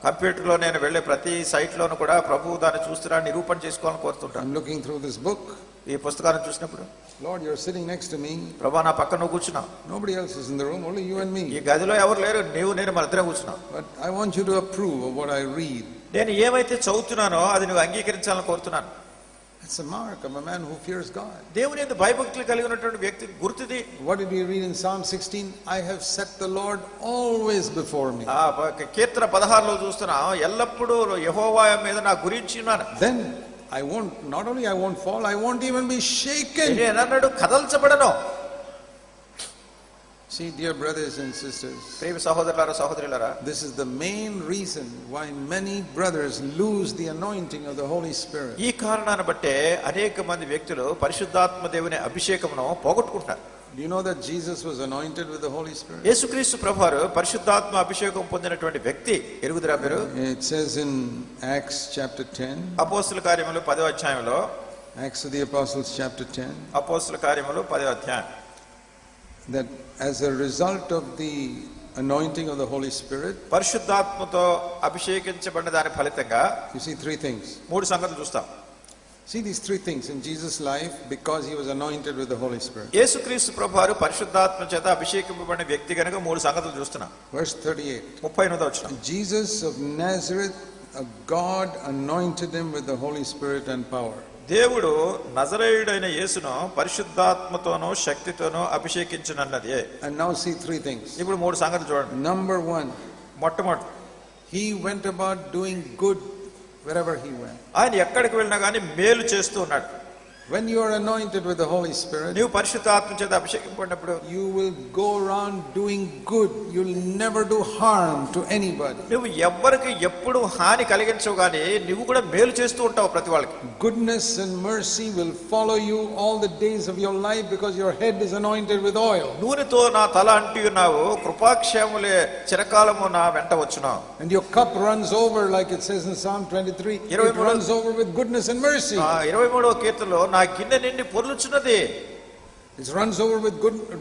కంప్యూటర్లో నేను వెళ్ళే ప్రతి సైట్లోనూ కూడా ప్రభువు దాన్ని చూస్తున్నా నిరూపణ చేసుకోవాలని కోరుతుంటాను. I'm looking through this book. ఈ పుస్తకాన్ని చూసినప్పుడు, Lord, you're sitting next to me. ప్రభువా నా పక్కన నువ్వు కూర్చున్నావు. Nobody else is in the room, only you and ఈ me. గదిలో ఎవరు లేరు, నీవు నేను మన ఇద్దరం కూర్చున్నావు. But I want you to approve of what I read. నేను ఏమైతే చదువుతున్నానో అది నువ్వు అంగీకరించాలని కోరుతున్నాను. That's a mark of a man who fears God. దేవుని యందు భయభక్తులు కలిగి ఉన్నటువంటి వ్యక్తి గుర్తుది. What did we read in Psalm 16? I have set the Lord always before me. ఆ కీర్తన 16లో చూస్తున్నాం, ఎల్లప్పుడూ యెహోవా మీద నా గురించి ఉన్నాను. Then I won't, not only I won't fall, I won't even be shaken. నేను అన్నాడు కదల్చబడను. See, dear brothers and sisters, ప్రియ సహోదరులారా సహోదరులారా, this is the main reason why many brothers lose the anointing of the Holy Spirit. ఈ కారణాన్ని బట్టే అనేక మంది వ్యక్తులు పరిశుద్ధాత్మ దేవుని అభిషేకమును పోగొట్టుకుంటారు. Do you know that Jesus was anointed with the Holy Spirit? యేసుక్రీస్తు ప్రభువారు పరిశుద్ధాత్మ అభిషేకం పొందినటువంటి వ్యక్తి. ఎరుగుదురా మీరు? It says in Acts chapter 10. అపోస్తల కార్యములు 10వ అధ్యాయంలో. Acts of the Apostles chapter 10. అపోస్తల కార్యములు 10వ అధ్యాయం. That as a result of the anointing of the Holy Spirit, పరిశుద్ధాత్మతో అభిషేకించబడిన దాని ఫలితంగా you see three things. మూడు సంగతులు చూస్తాం. See these three things in Jesus' life because he was anointed with the Holy Spirit. యేసుక్రీస్తు ప్రభువారు పరిశుద్ధాత్మ చేత అభిషేకింపబడిన వ్యక్తి కనుక మూడు సంగతులు చూస్తున్నాం. Verse 38. 38వ వచనం. Jesus of Nazareth, God anointed him with the Holy Spirit and power. దేవుడు నజరేయుడైన యేసును పరిశుద్ధాత్మతోనూ శక్తితోనూ అభిషేకించునన్నది. And now see three things. ఇప్పుడు మూడు సంగతులు చూడండి. Number 1. మొట్టమొదటి, he went about doing good wherever he went. ఆయన ఎక్కడికి వెళ్ళినా కానీ మేలు చేస్తూ ఉన్నాడు. When you are anointed with the Holy Spirit, నీవు పరిశుద్ధాత్మ చేత అభిషేకింపబడినప్పుడు you will go around doing good. You will never do harm to anybody. నువ్వు ఎవ్వరికి ఎప్పుడు హాని కలిగించవు కానీ నువ్వు కూడా మేలు చేస్తూ ఉంటావు ప్రతి వాళ్ళకి. Goodness and mercy will follow you all the days of your life because your head is anointed with oil. నూనెతో నా తల అంటి ఉన్నావు, కృపాక్షేమములే చిరకాలము నా వెంట వచ్చును. And your cup runs over, like it says in Psalm 23. It runs over with goodness and mercy. 23వ కీర్తనలో నా గిన్నె నిండి పొర్లుచున్నది. It runs over with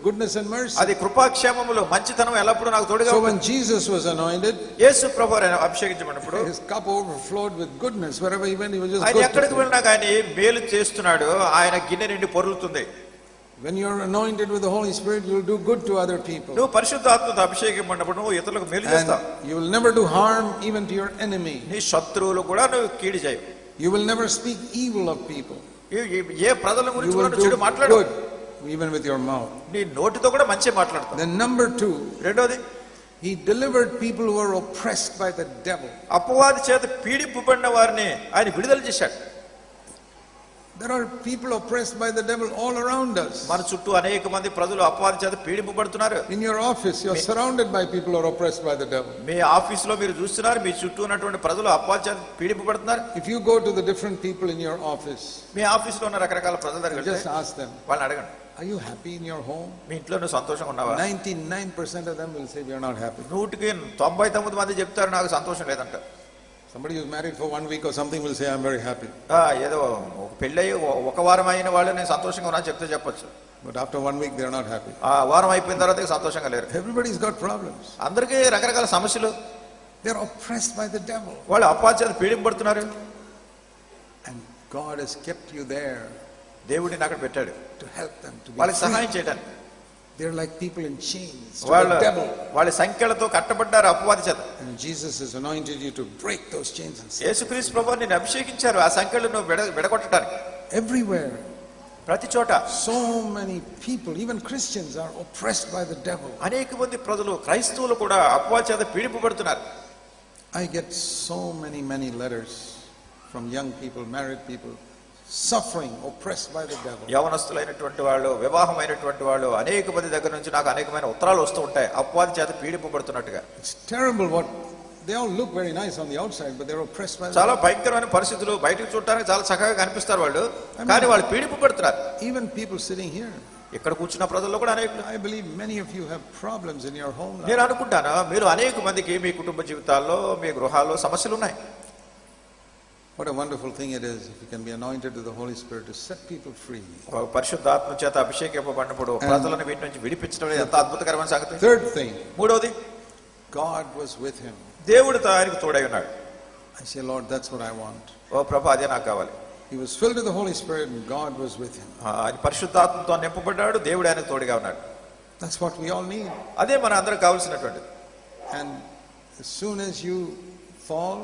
goodness and mercy. అది కృపాక్షేమములు మంచితనం ఎల్లప్పుడూ నాకు తోడుగా So ఉంటుంది. when Jesus was anointed, యేసు ప్రభువారు అభిషేకించబడినప్పుడు his cup overflowed with goodness. Wherever he went, he was just ఆయన good. ఎక్కడికి వెళ్ళినా కానీ మేలు చేస్తున్నాడు, ఆయన గిన్నె నిండి పొర్లుతుంది. When you are anointed with the Holy Spirit, you will do good to other people. నువ్వు పరిశుద్ధాత్మతో అభిషేకింపబడినప్పుడు నువ్వు ఇతరులకు మేలు చేస్తావు. And you will never do harm even to your enemy. నీ శత్రువులు కూడా నువ్వు కీడు చేయవు. You will never speak evil of people. ఏ ప్రజల You గురించి will కూడా do చెడు మాట్లాడు. good even with your mouth. నీ నోటితో కూడా మంచి మాట్లాడతావు. Then number 2, రెండోది, he delivered people who were oppressed by the devil. అపవాది చేత పీడింపబడిన వారిని ఆయన విడుదల చేశాడు. There are people oppressed by the devil all around us. మన చుట్టూ అనేక మంది ప్రజలు అపవాది చేత పీడింపబడుతున్నారు. In your office, you are surrounded by people who are oppressed by the devil. Me office లో మీరు చూస్తున్నారు, మీ చుట్టూ ఉన్నటువంటి ప్రజలు అపవాది చేత పీడింపబడుతున్నారు. If you go to the different people in your office, me office లో ఉన్న రకరకాల ప్రజల దగ్గరికి just వెళ్తే ask them, వాళ్ళని అడగండి, are you happy in your home? మీ ఇంట్లో నువ్వు సంతోషంగా ఉన్నావా? 99% of them will say we are not happy. 99 మంది చెప్తారు నాకు సంతోషం లేదంట. Somebody who's married for 1 week or something will say I'm very happy. ఏదో ఒక పెళ్ళయి ఒక వారం అయిన వాళ్ళు నేను సంతోషంగా ఉన్నా చెప్తే చెప్పొచ్చు. But after 1 week they are not happy. వారం అయిపోయిన తర్వాత సంతోషంగా లేరు. Everybody's got problems. అందరికీ రకరకాల సమస్యలు. They are oppressed by the devil. వాళ్ళు అపవాది చేత పీడింపబడుతున్నారు. And God has kept you there. దేవుడిని అక్కడ పెట్టాడు to help them to be వాళ్ళకి free. సహాయం చేయడానికి. They're like people in chains to the devil. వాళ్ళ సంఖ్యలతో కట్టబడ్డారు అపవాది చేత. And Jesus has anointed you to break those chains and set యేసుక్రీస్తు ప్రభువు నిన్ను అభిషేకించారు ఆ సంఖ్యలను విడగొట్టడానికి. everywhere. ప్రతి చోట So many people, even Christians, are oppressed by the devil. అనేక మంది ప్రజలు క్రైస్తవులు కూడా అపవాది చేత పీడింపబడుతున్నారు. I get so many letters from young people, married people, suffering, oppressed by the devil. యవనస్తులైనటువంటి వాళ్ళు, వివాహమైనటువంటి వాళ్ళు అనేక మంది దగ్గర నుంచి నాకు అనేకమైన ఉత్తరాలు వస్తూ ఉంటాయి అపవాది చేత పీడింపబడుతున్నట్టుగా. It's terrible what they all look very nice on the outside, but they're oppressed by the చాలా devil. భయంకరమైన పరిస్థితులు, బయటకు చూడడానికి చాలా చక్కగా కనిపిస్తారు వాళ్ళు, కానీ వాళ్ళు పీడింపబడుతున్నారు. Even people sitting here, ఇక్కడ కూర్చున్న ప్రజల్లో కూడా అనేకులు. I believe many of you have problems in your home life. నేను అనుకుంటాను మీరు అనేక మందికి మీ కుటుంబ జీవితాల్లో, మీ గృహాల్లో సమస్యలు ఉన్నాయి. What a wonderful thing it is if you can be anointed with the Holy Spirit to set people free. పరిశుద్ధాత్మ చేత అభిషేకింపబడినప్పుడు ప్రజలను వీటి నుంచి విడిపించడం ఎంత అద్భుతకరమైన సంగతి. Third thing, మూడవది, God was with him. దేవుడు ఆయనకు తోడై ఉన్నాడు. I say, Lord, that's what I want. ఓ ప్రభు, అదే నాకు కావాలి. He was filled with the Holy Spirit and God was with him. ఆయన పరిశుద్ధాత్మతో నింపబడ్డాడు, దేవుడు ఆయనకు తోడుగా ఉన్నాడు. That's what we all need. అదే మన అందరికి కావాల్సినటువంటిది. And as soon as you fall,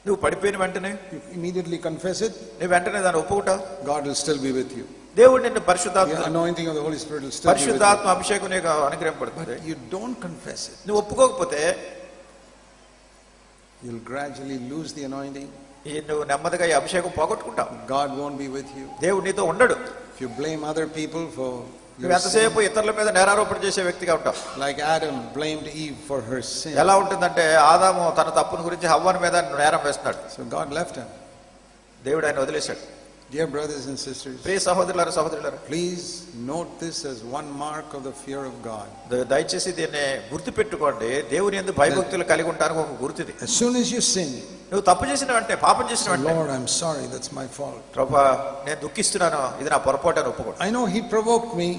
నువ్వు పడిపోయిన వెంటనే you immediately confess it, నువ్వు వెంటనే దాన్ని ఒప్పుకుంటావు, God will still be with you. దేవుడు నిన్ను The పరిశుద్ధాత్మ anointing of the Holy Spirit will still be with you. పరిశుద్ధాత్మ అభిషేకం నీకు అనుగ్రహింపబడుతుంది. But you don't confess it, నువ్వు ఒప్పుకోకపోతే you'll gradually lose the anointing. నువ్వు నెమ్మదిగా ఈ అభిషేకం పోగొట్టుకుంటావు. God won't be with you. దేవుడు నీతో ఉండడు. If you blame other people for నువ్వు ఎంతసేపు ఇతరుల మీద నేరారోపణ చేసే వ్యక్తిగా ఉంటావు. like Adam blamed Eve for her sin. ఎలా ఉంటుందంటే ఆదాము తన తప్పును గురించి హవ్వను మీద నేరం వేస్తున్నాడు. So God left him. దేవుడు ఆయన వదిలేశాడు. Dear brothers and sisters, ప్రియ సహోదరులారా సహోదరులారా, please note this as one mark of the fear of God. దయచేసి దీన్ని గుర్తుపెట్టుకోండి. దేవుని యందు భయభక్తులు కలిగి ఉండడానికి ఒక గుర్తుది. As soon as you sin, నువ్వు తప్పు చేసిన వెంటనే, పాపం చేసిన వెంటనే, Lord, I'm sorry, that's my fault. ప్రభువా నేను దుఃఖిస్తున్నాను, ఇది నా పొరపాటు అని ఒప్పుకోండి. I know he provoked me.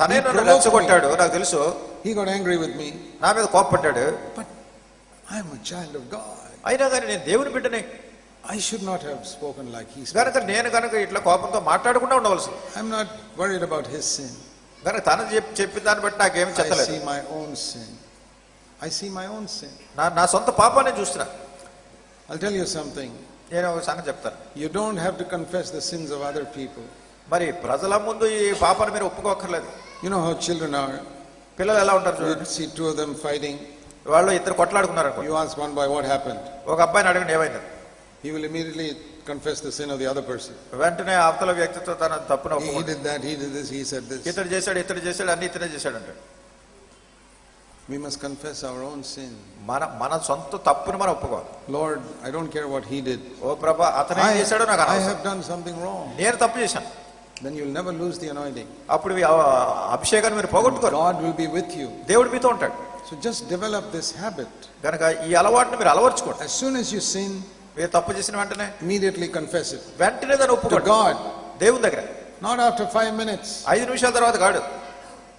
తనే నన్ను రెచ్చగొట్టాడు, నాకు తెలుసు. He got angry with me. నా మీద కోపపడ్డాడు. But I'm a child of God. అయినా కానీ నేను దేవుని బిడ్డనే. I should not have spoken like he spoke. కనుక నేను కనుక ఇట్లా కోపంతో మాట్లాడకుండా ఉండవలసింది. I'm not worried about his sin. కనుక తను చెప్పిన దాన్ని బట్టి నాకేం I చెప్పలేదు. see my own sin. I see my own sin. నా సొంత పాపాన్ని చూస్తున్నా. I'll tell you something. నేను ఒక సంగతి చెప్తాను. You don't have to confess the sins of other people. మరి ప్రజల ముందు ఈ పాపాన్ని మీరు ఒప్పుకోక్కర్లేదు. You know how children are. పిల్లలు ఎలా ఉంటారు You చూడండి. see two of them fighting. వాళ్ళు ఇద్దరు కొట్లాడుకున్నారు అనుకో. You ask one boy what happened. ఒక అబ్బాయిని అడగండి ఏమైంది. He will immediately confess the sin of the other person. వెంటనే అవతల వ్యక్తితో తన తప్పును He ఒప్పుకుంటాడు. did that, he did this, he said this. ఇతడు చేశాడు అన్ని ఇతనే చేశాడు అంటాడు. We must confess our own sin. మన సొంత తప్పును మనం ఒప్పుకోవాలి. Lord, I don't care what he did. ఓ ప్రభా, అతను ఏం చేశాడో నాకు I అనవసరం. have done something wrong. నేను తప్పు చేశాను. Then you'll never lose the anointing. అప్పుడు ఈ అభిషేకాన్ని మీరు పోగొట్టుకోరు. God will be with you. దేవుడు మీతో ఉంటాడు. So just develop this habit. కనుక ఈ అలవాటును మీరు అలవర్చుకోండి. As soon as you sin, మీరు తప్పు చేసిన వెంటనే immediately confess it. వెంటనే దాన్ని To ఒప్పుకోండి. God. దేవుని దగ్గర. Not after 5 minutes. 5 నిమిషాల తర్వాత కాదు.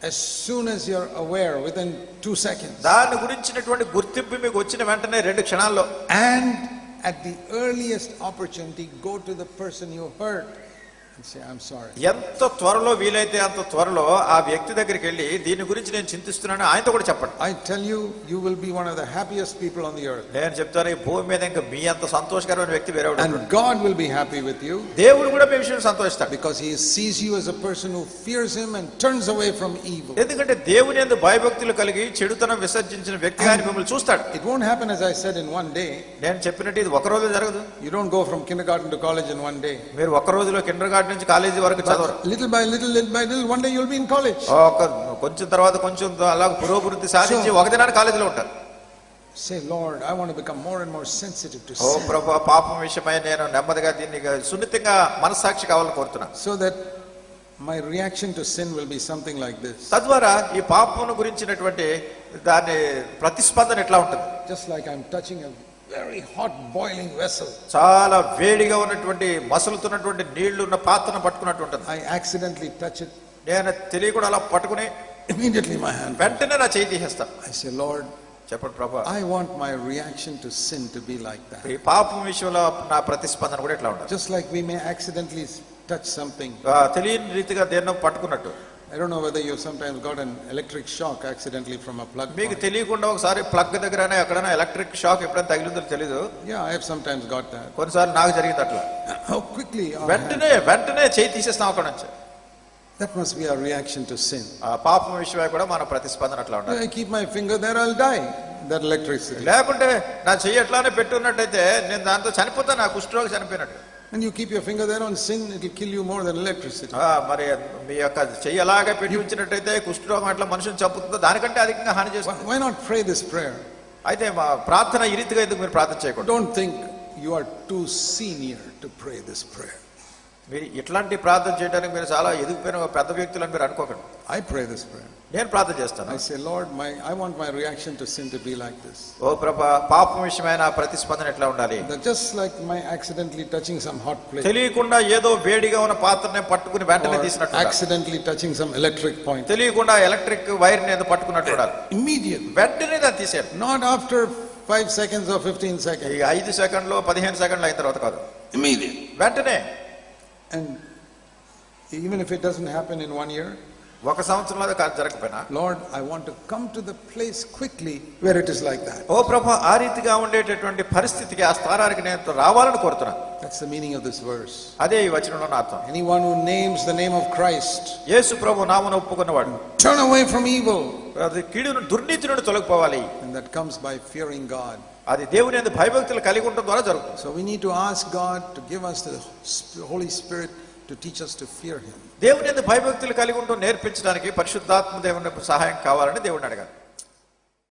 As soon as you're aware, within 2 seconds. దాని గురించినటువంటి గుర్తింపు మీకు వచ్చిన వెంటనే 2 క్షణాల్లో. And at the earliest opportunity, go to the person you hurt and say, I'm sorry. ఎంత త్వరలో వీలైతే అంత త్వరలో ఆ వ్యక్తి దగ్గరికి వెళ్ళి దీని గురించి నేను చింతిస్తున్నాను ఆయనతో కూడా చెప్పండి. I tell you, you will be one of the happiest people on the earth. నేను చెప్తాను, ఈ భూమి మీద ఇంకా మీ అంత సంతోషకరమైన వ్యక్తి వేరే And God will be happy with you. దేవుడు కూడా మీ విషయం సంతోషిస్తాడు. Because he sees you as a person who fears him and turns away from evil. ఎందుకంటే దేవుని యందు భయభక్తులు కలిగి చెడుతనం విసర్జించిన వ్యక్తిగా ఆయన మిమ్మల్ని చూస్తాడు. It won't happen, as I said, in one day. నేను చెప్పినట్టు ఇది ఒక రోజు జరగదు. You don't go from kindergarten to college in one day. మీరు ఒక రోజులో కిండర్ గార్డెన్ నుంచి కాలేజీ వరకు చదవరు. But little by little, one day you'll be in college. కొంచెం తర్వాత కొంచెం అలా పురోభివృద్ధి సాధించి ఒక దినాన్ని కాలేజీలో ఉంటారు. Say, Lord, I want to become more and more sensitive to oh sin. ప్రభువా, పాపం విషయమై నేను నెమ్మదిగా దీన్ని సున్నితంగా మనస్సాక్షి కావాలని కోరుతున్నాను. So that my reaction to sin will be something like this. తద్వారా ఈ పాపం గురించినటువంటి దాని ప్రతిస్పందన ఎట్లా ఉంటుంది. Just like I'm touching a very hot boiling vessel. చాలా వేడిగా ఉన్నటువంటి మసలుతున్నటువంటి నీళ్లు ఉన్న పాత్రను పట్టుకున్నట్టు ఉంటుంది. I accidentally touch it. నేను తెలియకుండా అలా పట్టుకుని Immediately my hand. వెంటనే నా చేయి తీసేస్తాను. I say, Lord, చెప్పండి ప్రభువా, I want my reaction to sin to be like that. ఈ పాపం విషయంలో నా ప్రతిస్పందన కూడా ఎట్లా ఉంటుంది. Just like we may accidentally touch something. తెలియని రీతిగా దేన్నో పట్టుకున్నట్టు. I don't know whether you've sometimes got an electric shock accidentally from a plug మీకు point. తెలియకుండా ఒకసారి ప్లగ్ దగ్గరనే ఎక్కడైనా ఎలక్ట్రిక్ షాక్ ఎప్పుడైనా తగిలిందో తెలీదు. Yeah, I have sometimes got that. కొన్నిసార్లు నాకు జరిగింది అట్లా. How quickly our hand- వెంటనే చేయి తీసేస్తాం అక్కడ నుంచి. That must be our reaction to sin. ఆ పాపం విషయమై కూడా మన ప్రతిస్పందన అట్లా ఉండాలి. I keep my finger there, I'll die. That electricity. లేకుంటే నా చెయ్యి ఎట్లానే పెట్టున్నట్టయితే నేను దాంతో చనిపోతాను, నా కుష్ఠరోగి చనిపోయినట్టు. And you keep your finger there on sin, it will kill you more than electricity. మరి మీ యొక్క చెయ్యి అలాగే పెట్టి ఉంచినట్టయితే కుష్ఠరోగం ఎట్లా మనుషుని చంపుతుందో దానికంటే అధికంగా హాని చేస్తుంది. Why not pray this prayer? అయితే మా ప్రార్థన ఈ రీతిగా ఎందుకు మీరు ప్రార్థన చేయకూడదు. Don't think you are too senior to pray this prayer. మీరు ఇట్లాంటి ప్రార్థన చేయడానికి మీరు చాలా ఎదిగిపోయిన పెద్ద వ్యక్తులని మీరు అనుకోకండి. I pray this prayer. నేను ప్రార్థన చేస్తాను. I say, Lord, I want my reaction to sin to be like this. ఓ ప్రభా, పాపం విషయమైన ప్రతిస్పందన ఎట్లా ఉండాలి. That just like my accidentally touching some hot plate. తెలియకుండా ఏదో వేడిగా ఉన్న పాత్రని పట్టుకుని వెంటనే తీసినట్టు. Accidentally touching some electric point. తెలియకుండా ఎలక్ట్రిక్ వైర్ ని ఏదో పట్టుకున్నట్టు ఉండాలి. Immediately. వెంటనే దాన్ని తీసేయాలి. Not after 5 seconds or 15 seconds. ఈ 5 సెకండ్లు 15 సెకండ్లు అయిన తర్వాత కాదు. Immediately. వెంటనే. And even if it doesn't happen in 1 year, ఒక సంవత్సరంలో అది జరగకపోయినా, Lord, I want to come to the place quickly where it is like that. ఓ ప్రభా, ఆ రీతిగా ఉండేటటువంటి పరిస్థితికి, ఆ స్థానానికి నేను రావాలని కోరుతున్నాను. That's the meaning of this verse. అదే ఈ వచనంలో అర్థం. Anyone who names the name of Christ, యేసు ప్రభు నామమును ఒప్పుకున్నవాడు turn away from evil. అది కీడును, దుర్నీతి నుండి తొలగిపోవాలి. And that comes by fearing God. అది దేవుని యందు భయభక్తులు కలిగి ఉండడం ద్వారా జరుగుతుంది. So we need to ask God to give us the Holy Spirit to teach us to fear Him. దేవుని యందు భయభక్తులు కలిగి ఉండడం నేర్పించడానికి పరిశుద్ధాత్మ దేవుని సహాయం కావాలని దేవుడిని అడగాలి.